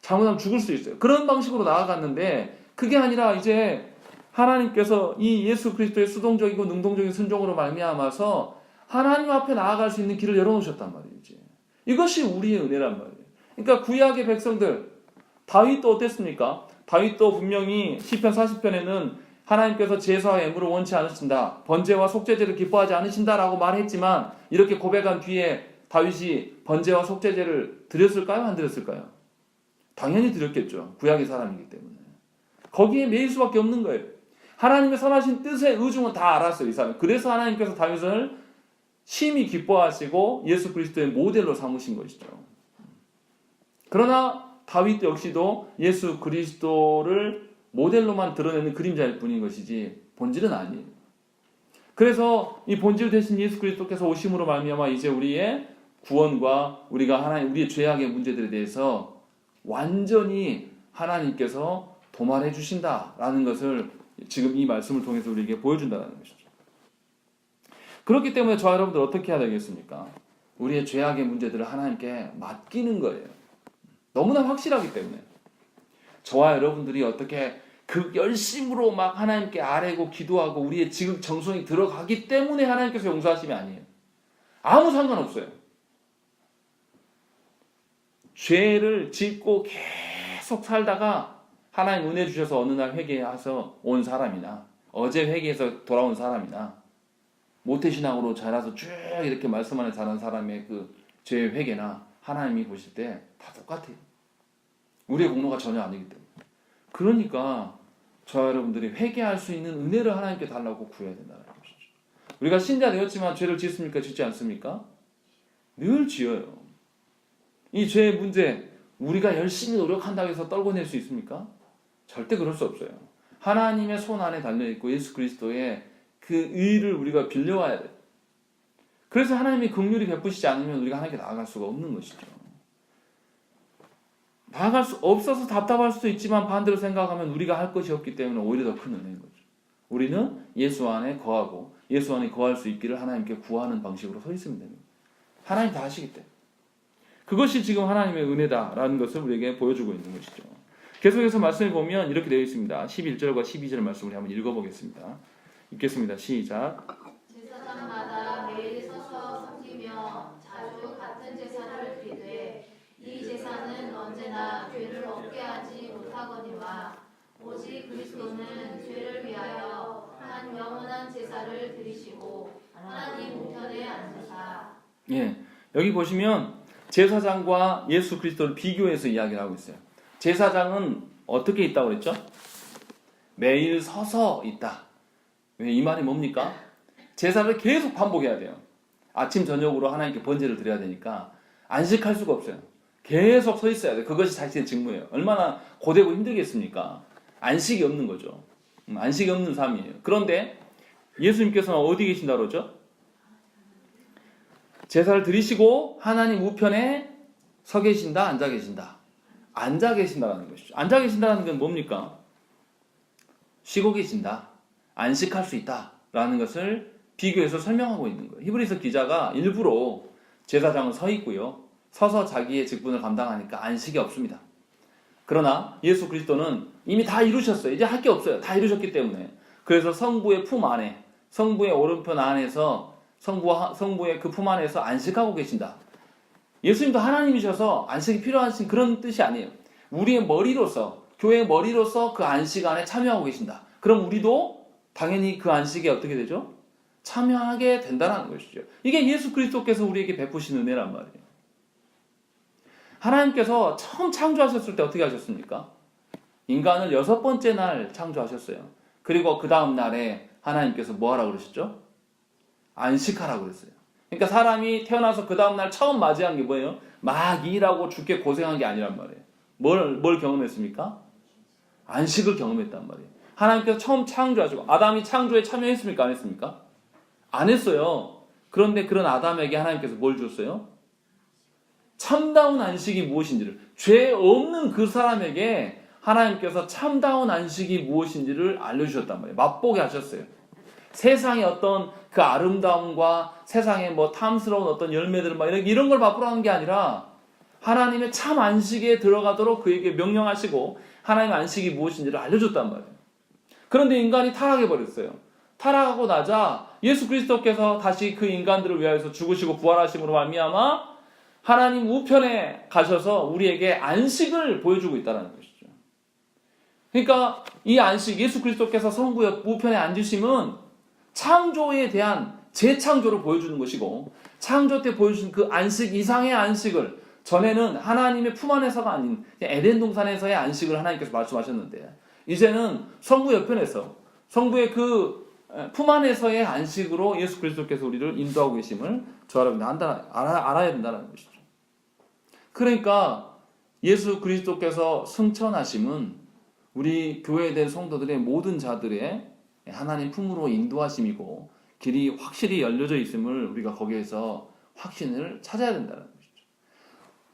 잘못하면 죽을 수 있어요. 그런 방식으로 나아갔는데 그게 아니라 이제 하나님께서 이 예수 그리스도의 수동적이고 능동적인 순종으로 말미암아서 하나님 앞에 나아갈 수 있는 길을 열어놓으셨단 말이에요. 이제. 이것이 우리의 은혜란 말이에요. 그러니까 구약의 백성들, 다윗도 어땠습니까? 다윗도 분명히 시편 40편에는 하나님께서 제사와 예물을 원치 않으신다, 번제와 속죄제를 기뻐하지 않으신다라고 말했지만 이렇게 고백한 뒤에 다윗이 번제와 속죄제를 드렸을까요? 안 드렸을까요? 당연히 드렸겠죠. 구약의 사람이기 때문에. 거기에 매일 수밖에 없는 거예요. 하나님의 선하신 뜻의 의중은 다 알았어요, 이 사람. 그래서 하나님께서 다윗을 심히 기뻐하시고 예수 그리스도의 모델로 삼으신 것이죠. 그러나 다윗 역시도 예수 그리스도를 모델로만 드러내는 그림자일 뿐인 것이지 본질은 아니에요. 그래서 이 본질 대신 예수 그리스도께서 오심으로 말미암아 이제 우리의 구원과 우리의 죄악의 문제들에 대해서 완전히 하나님께서 도말해 주신다라는 것을 지금 이 말씀을 통해서 우리에게 보여준다는 것이죠. 그렇기 때문에 저와 여러분들 어떻게 해야 되겠습니까? 우리의 죄악의 문제들을 하나님께 맡기는 거예요. 너무나 확실하기 때문에. 저와 여러분들이 어떻게 그 열심으로 막 하나님께 아뢰고 기도하고 우리의 지극 정성이 들어가기 때문에 하나님께서 용서하심이 아니에요. 아무 상관없어요. 죄를 짓고 계속 살다가 하나님 은혜 주셔서 어느 날 회개해서 온 사람이나 어제 회개해서 돌아온 사람이나 모태신앙으로 자라서 쭉 이렇게 말씀 안에 자란 사람의 그 죄의 회개나 하나님이 보실 때 다 똑같아요. 우리의 공로가 전혀 아니기 때문에. 그러니까 저와 여러분들이 회개할 수 있는 은혜를 하나님께 달라고 구해야 된다는 것이죠. 우리가 신자 되었지만 죄를 짓습니까? 짓지 않습니까? 늘 지어요. 이 죄의 문제 우리가 열심히 노력한다고 해서 떨궈낼 수 있습니까? 절대 그럴 수 없어요. 하나님의 손 안에 달려있고 예수 그리스도의 그 의를 우리가 빌려와야 돼요. 그래서 하나님이 긍휼히 베푸시지 않으면 우리가 하나님께 나아갈 수가 없는 것이죠. 나아갈 수 없어서 답답할 수도 있지만 반대로 생각하면 우리가 할 것이 없기 때문에 오히려 더 큰 은혜인 거죠. 우리는 예수 안에 거하고 예수 안에 거할 수 있기를 하나님께 구하는 방식으로 서 있으면 됩니다. 하나님 다 하시기 때문에. 그것이 지금 하나님의 은혜다라는 것을 우리에게 보여주고 있는 것이죠. 계속해서 말씀을 보면 이렇게 되어 있습니다. 11절과 12절 말씀을 한번 읽어보겠습니다. 읽겠습니다. 시작. 제사장마다 매일 서서 섬기며 자주 같은 제사를 드리되 이 제사는 언제나 죄를 없게 하지 못하거니와 오직 그리스도는 죄를 위하여 한 영원한 제사를 드리시고 하나님 우편에 앉으사. 예, 여기 보시면 제사장과 예수 그리스도를 비교해서 이야기를 하고 있어요. 제사장은 어떻게 있다고 그랬죠? 매일 서서 있다. 왜 이 말이 뭡니까? 제사를 계속 반복해야 돼요. 아침 저녁으로 하나님께 번제를 드려야 되니까 안식할 수가 없어요. 계속 서 있어야 돼요. 그것이 자신의 직무예요. 얼마나 고되고 힘들겠습니까? 안식이 없는 거죠. 안식이 없는 삶이에요. 그런데 예수님께서는 어디 계신다고 그러죠? 제사를 드리시고 하나님 우편에 서 계신다, 앉아 계신다. 앉아 계신다라는 것이죠. 앉아 계신다는 건 뭡니까? 쉬고 계신다. 안식할 수 있다. 라는 것을 비교해서 설명하고 있는 거예요. 히브리서 기자가 일부러 제사장은 서 있고요. 서서 자기의 직분을 감당하니까 안식이 없습니다. 그러나 예수 그리스도는 이미 다 이루셨어요. 이제 할 게 없어요. 다 이루셨기 때문에. 그래서 성부의 품 안에, 성부의 오른편 안에서, 성부의 그 품 안에서 안식하고 계신다. 예수님도 하나님이셔서 안식이 필요하신 그런 뜻이 아니에요. 우리의 머리로서, 교회의 머리로서 그 안식 안에 참여하고 계신다. 그럼 우리도 당연히 그 안식에 어떻게 되죠? 참여하게 된다는 것이죠. 이게 예수 그리스도께서 우리에게 베푸신 은혜란 말이에요. 하나님께서 처음 창조하셨을 때 어떻게 하셨습니까? 인간을 6번째 날 창조하셨어요. 그리고 그 다음 날에 하나님께서 뭐 하라고 그러셨죠? 안식하라고 그랬어요. 그러니까 사람이 태어나서 그 다음 날 처음 맞이한 게 뭐예요? 막 일하고 죽게 고생한 게 아니란 말이에요. 뭘 경험했습니까? 안식을 경험했단 말이에요. 하나님께서 처음 창조하시고 아담이 창조에 참여했습니까? 안 했습니까? 안 했어요. 그런데 그런 아담에게 하나님께서 뭘 줬어요? 참다운 안식이 무엇인지를, 죄 없는 그 사람에게 하나님께서 참다운 안식이 무엇인지를 알려주셨단 말이에요. 맛보게 하셨어요. 세상의 어떤 그 아름다움과 세상의 뭐 탐스러운 어떤 열매들 막 이런 걸 맛보러 하는 게 아니라 하나님의 참 안식에 들어가도록 그에게 명령하시고 하나님의 안식이 무엇인지를 알려줬단 말이에요. 그런데 인간이 타락해버렸어요. 타락하고 나자 예수 그리스도께서 다시 그 인간들을 위하여서 죽으시고 부활하심으로 말미암아 하나님 우편에 가셔서 우리에게 안식을 보여주고 있다는 것이죠. 그러니까 이 안식, 예수 그리스도께서 성부 우편에 앉으심은 창조에 대한 재창조를 보여주는 것이고, 창조 때 보여주신 그 안식 이상의 안식을, 전에는 하나님의 품 안에서가 아닌 에덴 동산에서의 안식을 하나님께서 말씀하셨는데, 이제는 성부 옆편에서, 성부의 그 품 안에서의 안식으로 예수 그리스도께서 우리를 인도하고 계심을 저와 여러분이 알아야 된다는 것이죠. 그러니까 예수 그리스도께서 승천하심은 우리 교회에 된 성도들의 모든 자들의 하나님 품으로 인도하심이고, 길이 확실히 열려져 있음을 우리가 거기에서 확신을 찾아야 된다는 것이죠.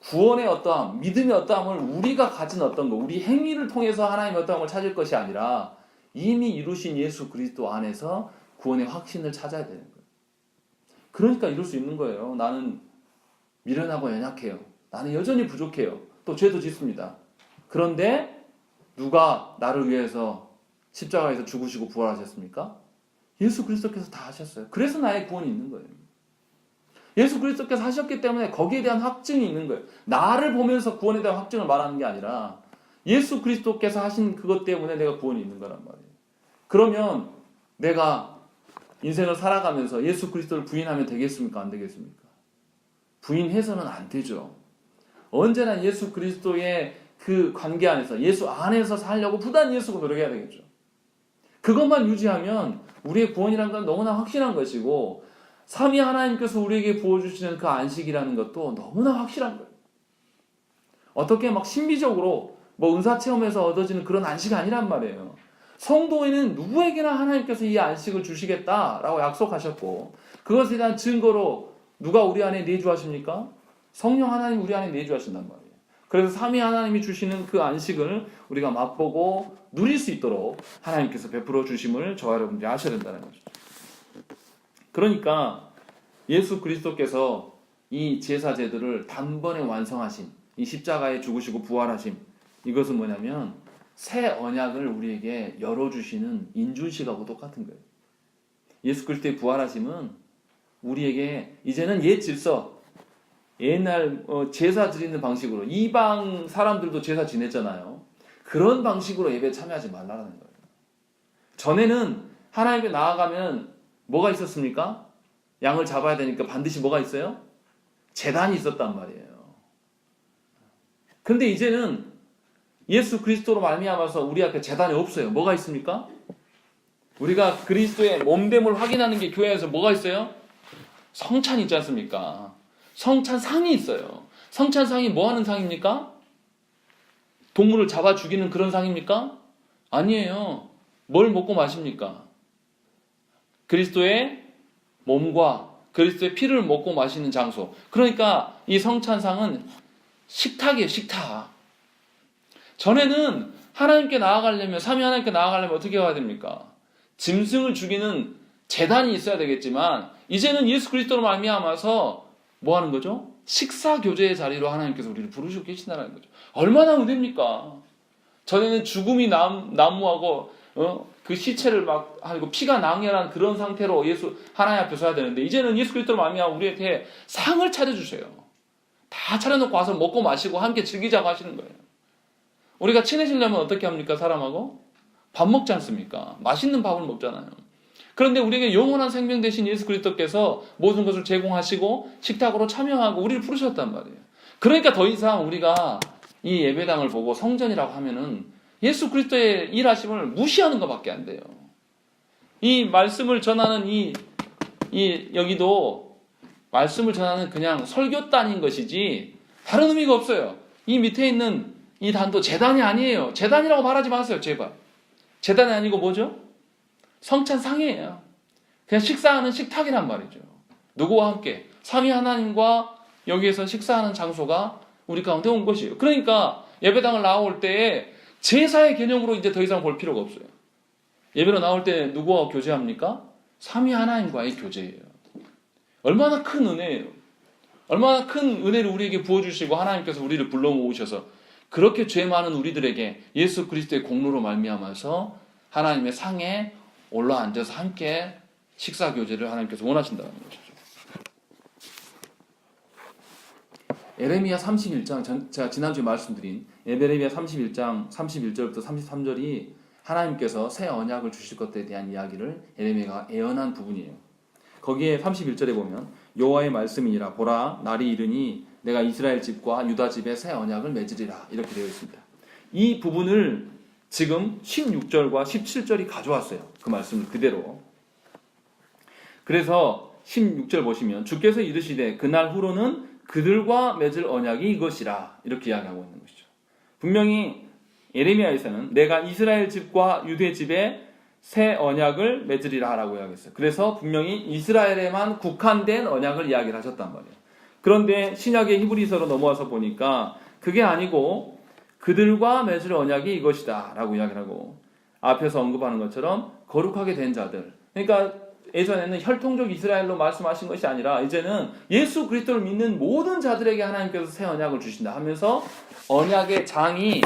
구원의 어떠함, 믿음의 어떠함을 우리가 가진 어떤 것, 우리 행위를 통해서 하나님의 어떠함을 찾을 것이 아니라 이미 이루신 예수 그리스도 안에서 구원의 확신을 찾아야 되는 거예요. 그러니까 이룰 수 있는 거예요. 나는 미련하고 연약해요. 나는 여전히 부족해요. 또 죄도 짓습니다. 그런데 누가 나를 위해서 십자가에서 죽으시고 부활하셨습니까? 예수 그리스도께서 다 하셨어요. 그래서 나의 구원이 있는 거예요. 예수 그리스도께서 하셨기 때문에 거기에 대한 확증이 있는 거예요. 나를 보면서 구원에 대한 확증을 말하는 게 아니라 예수 그리스도께서 하신 그것 때문에 내가 구원이 있는 거란 말이에요. 그러면 내가 인생을 살아가면서 예수 그리스도를 부인하면 되겠습니까? 안 되겠습니까? 부인해서는 안 되죠. 언제나 예수 그리스도의 그 관계 안에서, 예수 안에서 살려고 부단히 예수가 노력해야 되겠죠. 그것만 유지하면 우리의 구원이라는 건 너무나 확실한 것이고, 삼위 하나님께서 우리에게 부어주시는 그 안식이라는 것도 너무나 확실한 거예요. 어떻게 막 신비적으로 뭐 은사체험에서 얻어지는 그런 안식이 아니란 말이에요. 성도에는 누구에게나 하나님께서 이 안식을 주시겠다라고 약속하셨고, 그것에 대한 증거로 누가 우리 안에 내주하십니까? 성령 하나님 우리 안에 내주하신단 말이에요. 그래서 삼위 하나님이 주시는 그 안식을 우리가 맛보고 누릴 수 있도록 하나님께서 베풀어 주심을 저와 여러분들이 아셔야 된다는 것이죠. 그러니까 예수 그리스도께서 이 제사 제도를 단번에 완성하신, 이 십자가에 죽으시고 부활하심, 이것은 뭐냐면 새 언약을 우리에게 열어주시는 인준식하고 똑같은 거예요. 예수 그리스도의 부활하심은 우리에게 이제는 옛 질서, 옛날 제사 드리는 방식으로, 이방 사람들도 제사 지냈잖아요. 그런 방식으로 예배에 참여하지 말라는 거예요. 전에는 하나님께 나아가면 뭐가 있었습니까? 양을 잡아야 되니까 반드시 뭐가 있어요? 제단이 있었단 말이에요. 그런데 이제는 예수 그리스도로 말미암아서 우리 앞에 제단이 없어요. 뭐가 있습니까? 우리가 그리스도의 몸됨을 확인하는 게 교회에서 뭐가 있어요? 성찬이 있지 않습니까? 성찬상이 있어요. 성찬상이 뭐 하는 상입니까? 동물을 잡아 죽이는 그런 상입니까? 아니에요. 뭘 먹고 마십니까? 그리스도의 몸과 그리스도의 피를 먹고 마시는 장소. 그러니까 이 성찬상은 식탁이에요. 식탁. 전에는 하나님께 나아가려면, 삼위 하나님께 나아가려면 어떻게 해야 됩니까? 짐승을 죽이는 제단이 있어야 되겠지만 이제는 예수 그리스도로 말미암아서 뭐 하는 거죠? 식사 교제의 자리로 하나님께서 우리를 부르시고 계신다는 거죠. 얼마나 은혜입니까? 전에는 죽음이 난무하고 그 시체를 막 하고 피가 낭연한 그런 상태로 하나님 앞에 서야 되는데 이제는 예수 그리스도로 말미암아 우리한테 상을 차려주세요. 다 차려놓고 와서 먹고 마시고 함께 즐기자고 하시는 거예요. 우리가 친해지려면 어떻게 합니까? 사람하고? 밥 먹지 않습니까? 맛있는 밥을 먹잖아요. 그런데 우리에게 영원한 생명 되신 예수 그리스도께서 모든 것을 제공하시고 식탁으로 참여하고 우리를 부르셨단 말이에요. 그러니까 더 이상 우리가 이 예배당을 보고 성전이라고 하면은 예수 그리스도의 일하심을 무시하는 것밖에 안 돼요. 이 말씀을 전하는 여기도 말씀을 전하는 그냥 설교단인 것이지 다른 의미가 없어요. 이 밑에 있는 이 단도 재단이 아니에요. 재단이라고 말하지 마세요, 제발. 재단이 아니고 뭐죠? 성찬상이에요. 그냥 식사하는 식탁이란 말이죠. 누구와 함께? 삼위 하나님과 여기에서 식사하는 장소가 우리 가운데 온 것이에요. 그러니까 예배당을 나올 때에 제사의 개념으로 이제 더 이상 볼 필요가 없어요. 예배로 나올 때 누구와 교제합니까? 삼위 하나님과의 교제예요. 얼마나 큰 은혜예요. 얼마나 큰 은혜를 우리에게 부어주시고 하나님께서 우리를 불러 모으셔서 그렇게 죄 많은 우리들에게 예수 그리스도의 공로로 말미암아서 하나님의 상에 올라앉아서 함께 식사 교제를 하나님께서 원하신다는 것이죠. 에레미야 31장, 제가 지난주에 말씀드린 에레미야 31장 31절부터 33절이 하나님께서 새 언약을 주실 것에 대한 이야기를 에레미야가 예언한 부분이에요. 거기에 31절에 보면 여호와의 말씀이니라 보라 날이 이르니 내가 이스라엘 집과 유다 집에 새 언약을 맺으리라 이렇게 되어 있습니다. 이 부분을 지금 16절과 17절이 가져왔어요. 그 말씀을 그대로. 그래서 16절 보시면 주께서 이르시되 그날 후로는 그들과 맺을 언약이 이것이라 이렇게 이야기하고 있는 것이죠. 분명히 예레미야에서는 내가 이스라엘 집과 유대 집에 새 언약을 맺으리라 라고 이야기했어요. 그래서 분명히 이스라엘에만 국한된 언약을 이야기를 하셨단 말이에요. 그런데 신약의 히브리서로 넘어와서 보니까 그게 아니고 그들과 맺을 언약이 이것이다 라고 이야기를 하고 앞에서 언급하는 것처럼 거룩하게 된 자들, 그러니까 예전에는 혈통적 이스라엘로 말씀하신 것이 아니라 이제는 예수 그리스도를 믿는 모든 자들에게 하나님께서 새 언약을 주신다 하면서 언약의 장이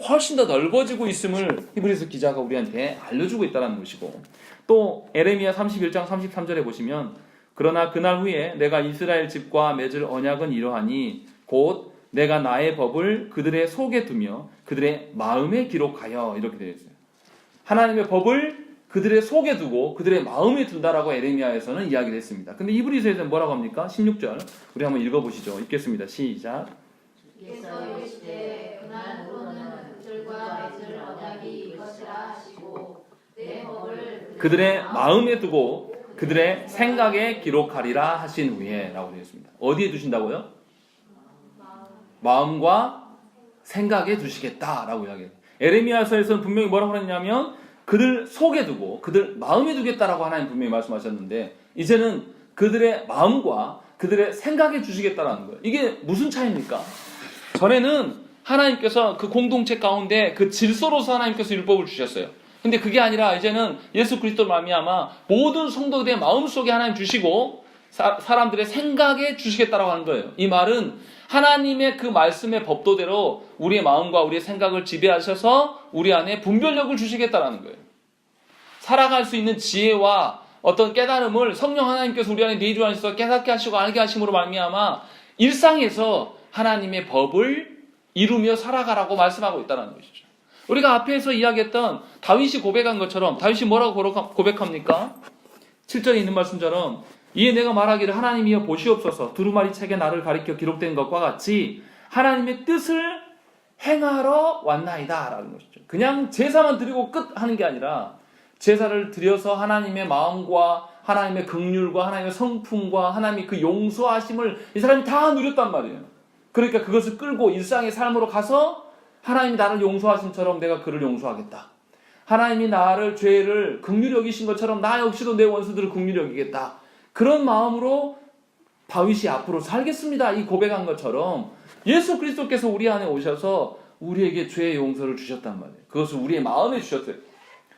훨씬 더 넓어지고 있음을 히브리서 기자가 우리한테 알려주고 있다는 것이고, 또 에레미야 31장 33절에 보시면 그러나 그날 후에 내가 이스라엘 집과 맺을 언약은 이러하니 곧 내가 나의 법을 그들의 속에 두며 그들의 마음에 기록하여 이렇게 되어 있어요. 하나님의 법을 그들의 속에 두고 그들의 마음에 둔다라고 에레미야에서는 이야기를 했습니다. 근데 히브리서에서는 뭐라고 합니까? 16절 우리 한번 읽어보시죠. 읽겠습니다. 시작. 주께서 이르시되 그날 후로는 그들과 맺을 언약이 이것이라 하시고 내 법을 그들의 마음에 두고 그들의 생각에 기록하리라 하신 후에 라고 되어 있습니다. 어디에 두신다고요? 마음과 생각에 두시겠다라고 이야기해요. 에레미야서에서는 분명히 뭐라고 그랬냐면 그들 속에 두고 그들 마음에 두겠다라고 하나님 분명히 말씀하셨는데 이제는 그들의 마음과 그들의 생각에 주시겠다라는 거예요. 이게 무슨 차이입니까? 전에는 하나님께서 그 공동체 가운데 그 질서로서 하나님께서 율법을 주셨어요. 근데 그게 아니라 이제는 예수 그리스도 말미암아 모든 성도들의 마음속에 하나님 주시고 사람들의 생각에 주시겠다라고 하는 거예요. 이 말은 하나님의 그 말씀의 법도대로 우리의 마음과 우리의 생각을 지배하셔서 우리 안에 분별력을 주시겠다라는 거예요. 살아갈 수 있는 지혜와 어떤 깨달음을 성령 하나님께서 우리 안에 내주하셔서 깨닫게 하시고 알게 하심으로 말미암아 일상에서 하나님의 법을 이루며 살아가라고 말씀하고 있다는 것이죠. 우리가 앞에서 이야기했던 다윗이 고백한 것처럼 다윗이 뭐라고 고백합니까? 7절에 있는 말씀처럼 이에 내가 말하기를 하나님이여 보시옵소서 두루마리 책에 나를 가리켜 기록된 것과 같이 하나님의 뜻을 행하러 왔나이다 라는 것이죠. 그냥 제사만 드리고 끝 하는 게 아니라 제사를 드려서 하나님의 마음과 하나님의 긍휼과 하나님의 성품과 하나님의 그 용서하심을 이 사람이 다 누렸단 말이에요. 그러니까 그것을 끌고 일상의 삶으로 가서 하나님이 나를 용서하심처럼 내가 그를 용서하겠다. 하나님이 나를 죄를 긍휼히 여기신 것처럼 나 역시도 내 원수들을 긍휼히 여기겠다. 그런 마음으로 다윗이 앞으로 살겠습니다. 이 고백한 것처럼 예수 그리스도께서 우리 안에 오셔서 우리에게 죄의 용서를 주셨단 말이에요. 그것을 우리의 마음에 주셨어요.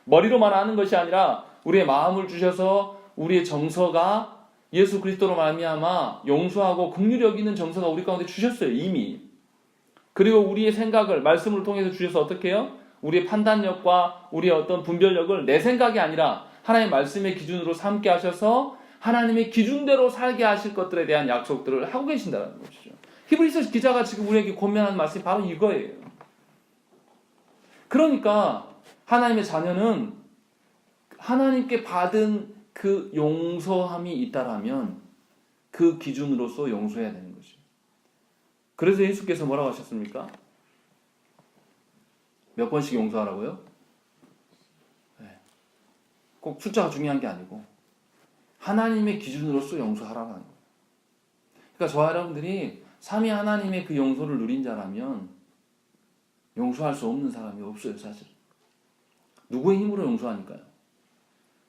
머리로만 아는 것이 아니라 우리의 마음을 주셔서 우리의 정서가 예수 그리스도로 말미암아 용서하고 긍휼히 여기는 정서가 우리 가운데 주셨어요. 이미. 그리고 우리의 생각을 말씀을 통해서 주셔서 어떻게 해요? 우리의 판단력과 우리의 어떤 분별력을 내 생각이 아니라 하나님의 말씀의 기준으로 삼게 하셔서 하나님의 기준대로 살게 하실 것들에 대한 약속들을 하고 계신다는 것이죠. 히브리서 기자가 지금 우리에게 권면하는 말씀이 바로 이거예요. 그러니까 하나님의 자녀는 하나님께 받은 그 용서함이 있다라면 그 기준으로서 용서해야 되는 것이죠. 그래서 예수께서 뭐라고 하셨습니까? 몇 번씩 용서하라고요? 네. 꼭 숫자가 중요한 게 아니고 하나님의 기준으로서 용서하라는 거예요. 그러니까 저와 여러분들이 삼위 하나님의 그 용서를 누린 자라면 용서할 수 없는 사람이 없어요, 사실. 누구의 힘으로 용서하니까요?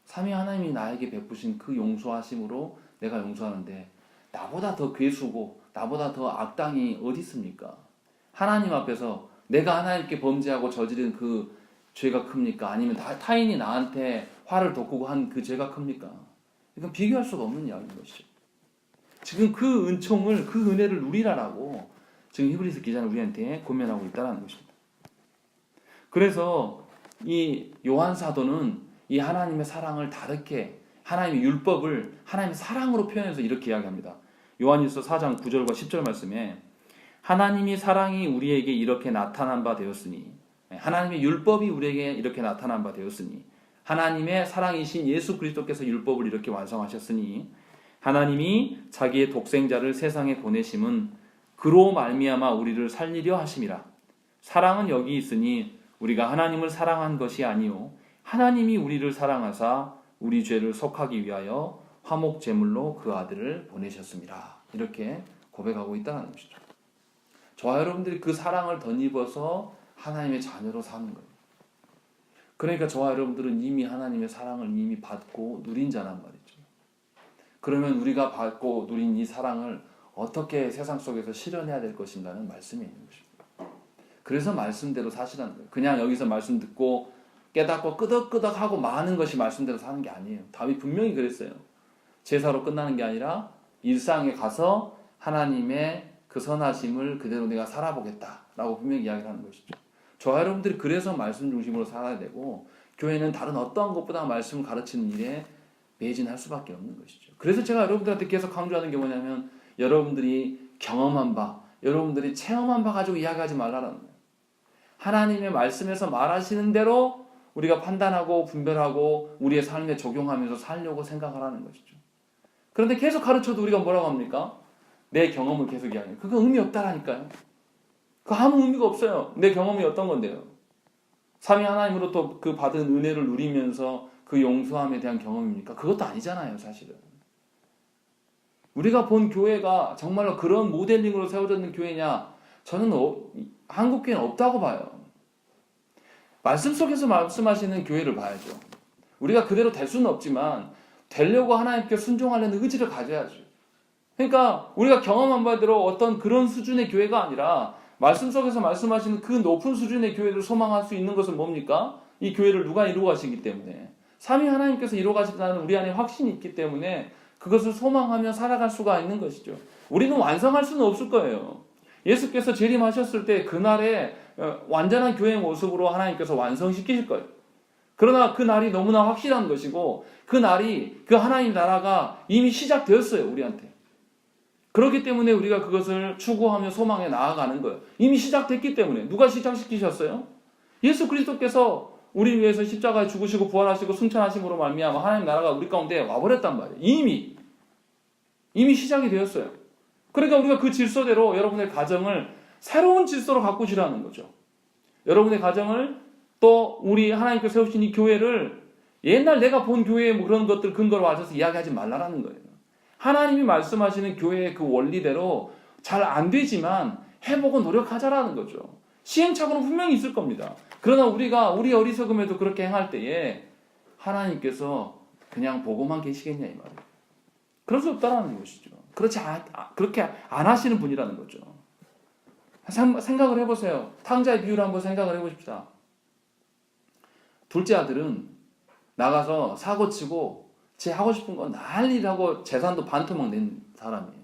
삼위 하나님이 나에게 베푸신 그 용서하심으로 내가 용서하는데 나보다 더 괴수고 나보다 더 악당이 어디 있습니까? 하나님 앞에서 내가 하나님께 범죄하고 저지른 그 죄가 큽니까? 아니면 타인이 나한테 화를 돋구고 한 그 죄가 큽니까? 이건 비교할 수가 없는 이야기인 것이죠. 지금 그 은총을, 그 은혜를 누리라라고 지금 히브리서 기자는 우리한테 권면하고 있다는 것입니다. 그래서 이 요한 사도는 이 하나님의 사랑을 다르게 하나님의 율법을 하나님의 사랑으로 표현해서 이렇게 이야기합니다. 요한일서 4장 9절과 10절 말씀에 하나님이 사랑이 우리에게 이렇게 나타난 바 되었으니 하나님의 율법이 우리에게 이렇게 나타난 바 되었으니 하나님의 사랑이신 예수 그리스도께서 율법을 이렇게 완성하셨으니 하나님이 자기의 독생자를 세상에 보내심은 그로 말미암아 우리를 살리려 하심이라. 사랑은 여기 있으니 우리가 하나님을 사랑한 것이 아니요 하나님이 우리를 사랑하사 우리 죄를 속하기 위하여 화목 제물로 그 아들을 보내셨습니다. 이렇게 고백하고 있다는 것이죠. 저와 여러분들이 그 사랑을 덧입어서 하나님의 자녀로 사는 거예요. 그러니까 저와 여러분들은 이미 하나님의 사랑을 이미 받고 누린 자란 말이죠. 그러면 우리가 받고 누린 이 사랑을 어떻게 세상 속에서 실현해야 될 것인가는 말씀이 있는 것입니다. 그래서 말씀대로 사시라는 거예요. 그냥 여기서 말씀 듣고 깨닫고 끄덕끄덕하고 마는 것이 말씀대로 사는 게 아니에요. 다윗 분명히 그랬어요. 제사로 끝나는 게 아니라 일상에 가서 하나님의 그 선하심을 그대로 내가 살아보겠다라고 분명히 이야기를 하는 것이죠. 저와 여러분들이 그래서 말씀 중심으로 살아야 되고 교회는 다른 어떠한 것보다 말씀을 가르치는 일에 매진할 수밖에 없는 것이죠. 그래서 제가 여러분들한테 계속 강조하는 게 뭐냐면 여러분들이 경험한 바, 여러분들이 체험한 바 가지고 이야기하지 말라는 거예요. 하나님의 말씀에서 말하시는 대로 우리가 판단하고 분별하고 우리의 삶에 적용하면서 살려고 생각하라는 것이죠. 그런데 계속 가르쳐도 우리가 뭐라고 합니까? 내 경험을 계속 이야기해요. 그거 의미 없다라니까요. 그거 아무 의미가 없어요. 내 경험이 어떤 건데요? 삼위 하나님으로부터 그 받은 은혜를 누리면서 그 용서함에 대한 경험입니까? 그것도 아니잖아요, 사실은. 우리가 본 교회가 정말로 그런 모델링으로 세워졌는 교회냐? 저는 한국 교회는 없다고 봐요. 말씀 속에서 말씀하시는 교회를 봐야죠. 우리가 그대로 될 수는 없지만 되려고 하나님께 순종하려는 의지를 가져야죠. 그러니까 우리가 경험한 바대로 어떤 그런 수준의 교회가 아니라 말씀 속에서 말씀하시는 그 높은 수준의 교회를 소망할 수 있는 것은 뭡니까? 이 교회를 누가 이루어 가시기 때문에 삼위 하나님께서 이루어 가시다는 우리 안에 확신이 있기 때문에 그것을 소망하며 살아갈 수가 있는 것이죠. 우리는 완성할 수는 없을 거예요. 예수께서 재림하셨을 때 그날에 완전한 교회의 모습으로 하나님께서 완성시키실 거예요. 그러나 그 날이 너무나 확실한 것이고 그 날이 그 하나님 나라가 이미 시작되었어요, 우리한테. 그렇기 때문에 우리가 그것을 추구하며 소망해 나아가는 거예요. 이미 시작됐기 때문에. 누가 시작시키셨어요? 예수 그리스도께서 우리 위해서 십자가에 죽으시고 부활하시고 승천하심으로 말미암아 하나님 나라가 우리 가운데 와버렸단 말이에요. 이미 시작이 되었어요. 그러니까 우리가 그 질서대로 여러분의 가정을 새로운 질서로 바꾸시라는 거죠. 여러분의 가정을 또 우리 하나님께서 세우신 이 교회를 옛날 내가 본 교회의 뭐 그런 것들 근거로 와서 이야기하지 말라라는 거예요. 하나님이 말씀하시는 교회의 그 원리대로 잘 안 되지만 해보고 노력하자라는 거죠. 시행착오는 분명히 있을 겁니다. 그러나 우리가 우리 어리석음에도 그렇게 행할 때에 하나님께서 그냥 보고만 계시겠냐 이 말이에요. 그럴 수 없다라는 것이죠. 그렇게 안 하시는 분이라는 거죠. 생각을 해보세요. 탕자의 비유를 한번 생각을 해보십시다. 둘째 아들은 나가서 사고치고 제 하고 싶은 건 난리라고 재산도 반토막 낸 사람이에요.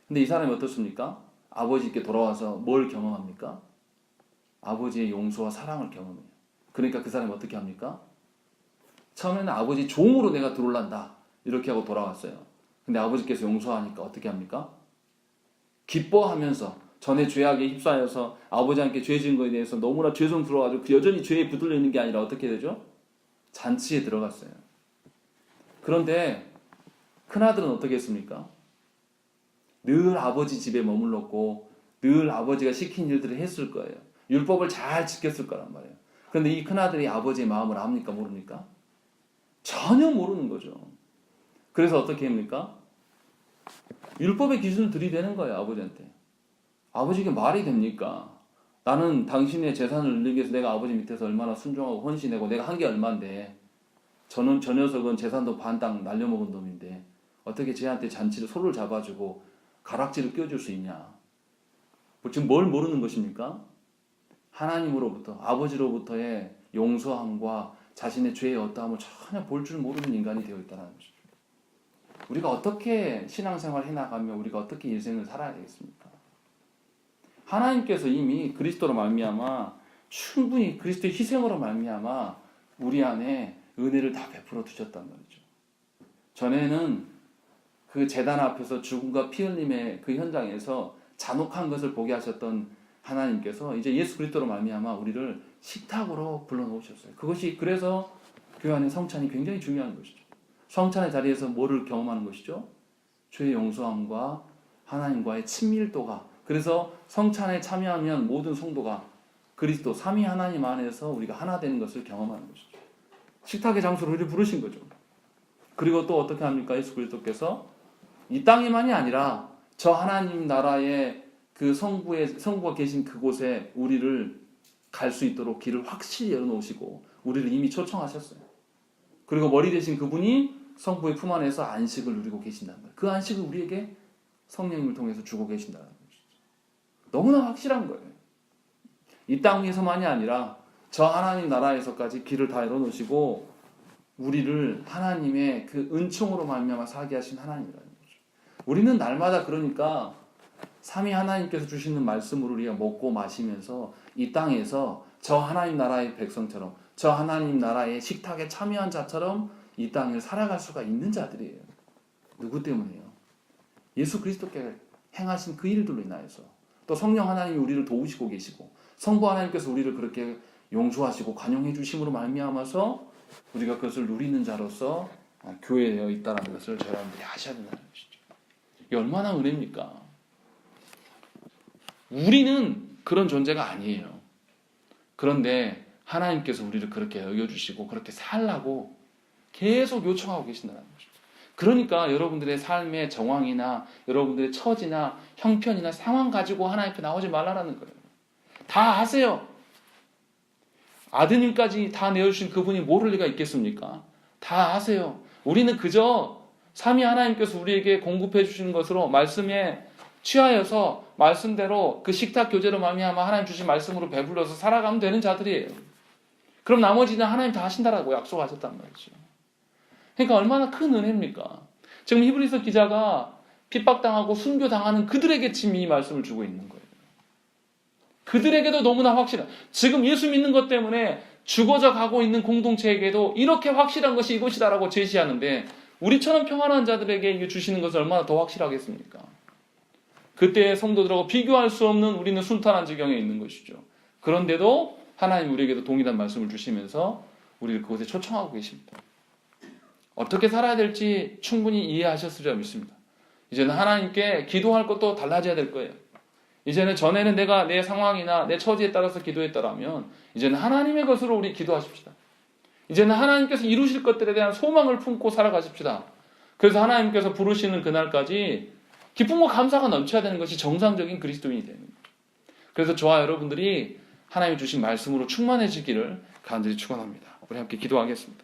근데 이 사람이 어떻습니까? 아버지께 돌아와서 뭘 경험합니까? 아버지의 용서와 사랑을 경험해요. 그러니까 그 사람이 어떻게 합니까? 처음에는 아버지 종으로 내가 들어올란다 이렇게 하고 돌아왔어요. 근데 아버지께서 용서하니까 어떻게 합니까? 기뻐하면서 전에 죄악에 휩싸여서 아버지한테 죄 지은 것에 대해서 너무나 죄송스러워가지고 여전히 죄에 붙들려 있는 게 아니라 어떻게 되죠? 잔치에 들어갔어요. 그런데 큰아들은 어떻게 했습니까? 늘 아버지 집에 머물렀고 늘 아버지가 시킨 일들을 했을 거예요. 율법을 잘 지켰을 거란 말이에요. 그런데 이 큰아들이 아버지의 마음을 압니까? 모릅니까? 전혀 모르는 거죠. 그래서 어떻게 합니까? 율법의 기준을 들이대는 거예요. 아버지한테. 아버지에게 말이 됩니까? 나는 당신의 재산을 늘리기 위해서 내가 아버지 밑에서 얼마나 순종하고 헌신하고 내가 한 게 얼만데 저 녀석은 재산도 반땅 날려먹은 놈인데 어떻게 쟤한테 잔치를 손을 잡아주고 가락지를 껴줄 수 있냐? 지금 뭘 모르는 것입니까? 하나님으로부터 아버지로부터의 용서함과 자신의 죄의 어떠함을 전혀 볼 줄 모르는 인간이 되어 있다는 것이죠. 우리가 어떻게 신앙생활을 해나가며 우리가 어떻게 인생을 살아야 되겠습니까? 하나님께서 이미 그리스도로 말미암아 충분히 그리스도의 희생으로 말미암아 우리 안에 은혜를 다 베풀어 두셨단 말이죠. 전에는 그 제단 앞에서 죽음과 피 흘림의 그 현장에서 잔혹한 것을 보게 하셨던 하나님께서 이제 예수 그리스도로 말미암아 우리를 식탁으로 불러놓으셨어요. 그것이 그래서 교회 안의 성찬이 굉장히 중요한 것이죠. 성찬의 자리에서 뭐를 경험하는 것이죠? 죄의 용서함과 하나님과의 친밀도가. 그래서 성찬에 참여하면 모든 성도가 그리스도 삼위 하나님 안에서 우리가 하나 되는 것을 경험하는 것이죠. 식탁의 장소로 우리를 부르신 거죠. 그리고 또 어떻게 합니까? 예수 그리스도께서 이 땅에만이 아니라 저 하나님 나라의 그 성부가 계신 그곳에 우리를 갈 수 있도록 길을 확실히 열어놓으시고 우리를 이미 초청하셨어요. 그리고 머리 되신 그분이 성부의 품 안에서 안식을 누리고 계신단 말이에요. 그 안식을 우리에게 성령님을 통해서 주고 계신다는 것이죠. 너무나 확실한 거예요. 이 땅에서만이 아니라 저 하나님 나라에서까지 길을 다 열어놓으시고 우리를 하나님의 그 은총으로 말미암아 살게 하신 하나님이라는 거죠. 우리는 날마다 그러니까 삼위 하나님께서 주시는 말씀으로 우리가 먹고 마시면서 이 땅에서 저 하나님 나라의 백성처럼 저 하나님 나라의 식탁에 참여한 자처럼 이 땅을 살아갈 수가 있는 자들이에요. 누구 때문에요? 예수 그리스도께 행하신 그 일들로 인하여서 또 성령 하나님이 우리를 도우시고 계시고 성부 하나님께서 우리를 그렇게 용서하시고 관용해 주심으로 말미암아서 우리가 그것을 누리는 자로서 교회되어 있다는 것을 여러분들이 아셔야 된다는 것이죠. 이게 얼마나 은혜입니까? 우리는 그런 존재가 아니에요. 그런데 하나님께서 우리를 그렇게 여겨주시고 그렇게 살라고 계속 요청하고 계신다는 것이죠. 그러니까 여러분들의 삶의 정황이나 여러분들의 처지나 형편이나 상황 가지고 하나님 앞에 나오지 말라는 거예요. 다 아세요. 아드님까지 다 내어주신 그분이 모를 리가 있겠습니까? 다 아세요. 우리는 그저 삼위 하나님께서 우리에게 공급해 주시는 것으로 말씀에 취하여서 말씀대로 그 식탁 교제로 말미암아 하나님 주신 말씀으로 배불러서 살아가면 되는 자들이에요. 그럼 나머지는 하나님 다 하신다라고 약속하셨단 말이죠. 그러니까 얼마나 큰 은혜입니까? 지금 히브리서 기자가 핍박당하고 순교당하는 그들에게 지금 이 말씀을 주고 있는 거예요. 그들에게도 너무나 확실한, 지금 예수 믿는 것 때문에 죽어져 가고 있는 공동체에게도 이렇게 확실한 것이 이것이다라고 제시하는데 우리처럼 평안한 자들에게 이게 주시는 것은 얼마나 더 확실하겠습니까? 그때의 성도들하고 비교할 수 없는 우리는 순탄한 지경에 있는 것이죠. 그런데도 하나님 우리에게도 동일한 말씀을 주시면서 우리를 그곳에 초청하고 계십니다. 어떻게 살아야 될지 충분히 이해하셨으리라 믿습니다. 이제는 하나님께 기도할 것도 달라져야 될 거예요. 이제는 전에는 내가 내 상황이나 내 처지에 따라서 기도했더라면 이제는 하나님의 것으로 우리 기도하십시다. 이제는 하나님께서 이루실 것들에 대한 소망을 품고 살아가십시다. 그래서 하나님께서 부르시는 그날까지 기쁨과 감사가 넘쳐야 되는 것이 정상적인 그리스도인이 되는 거죠. 그래서 저와 여러분들이 하나님이 주신 말씀으로 충만해지기를 간절히 축원합니다. 우리 함께 기도하겠습니다.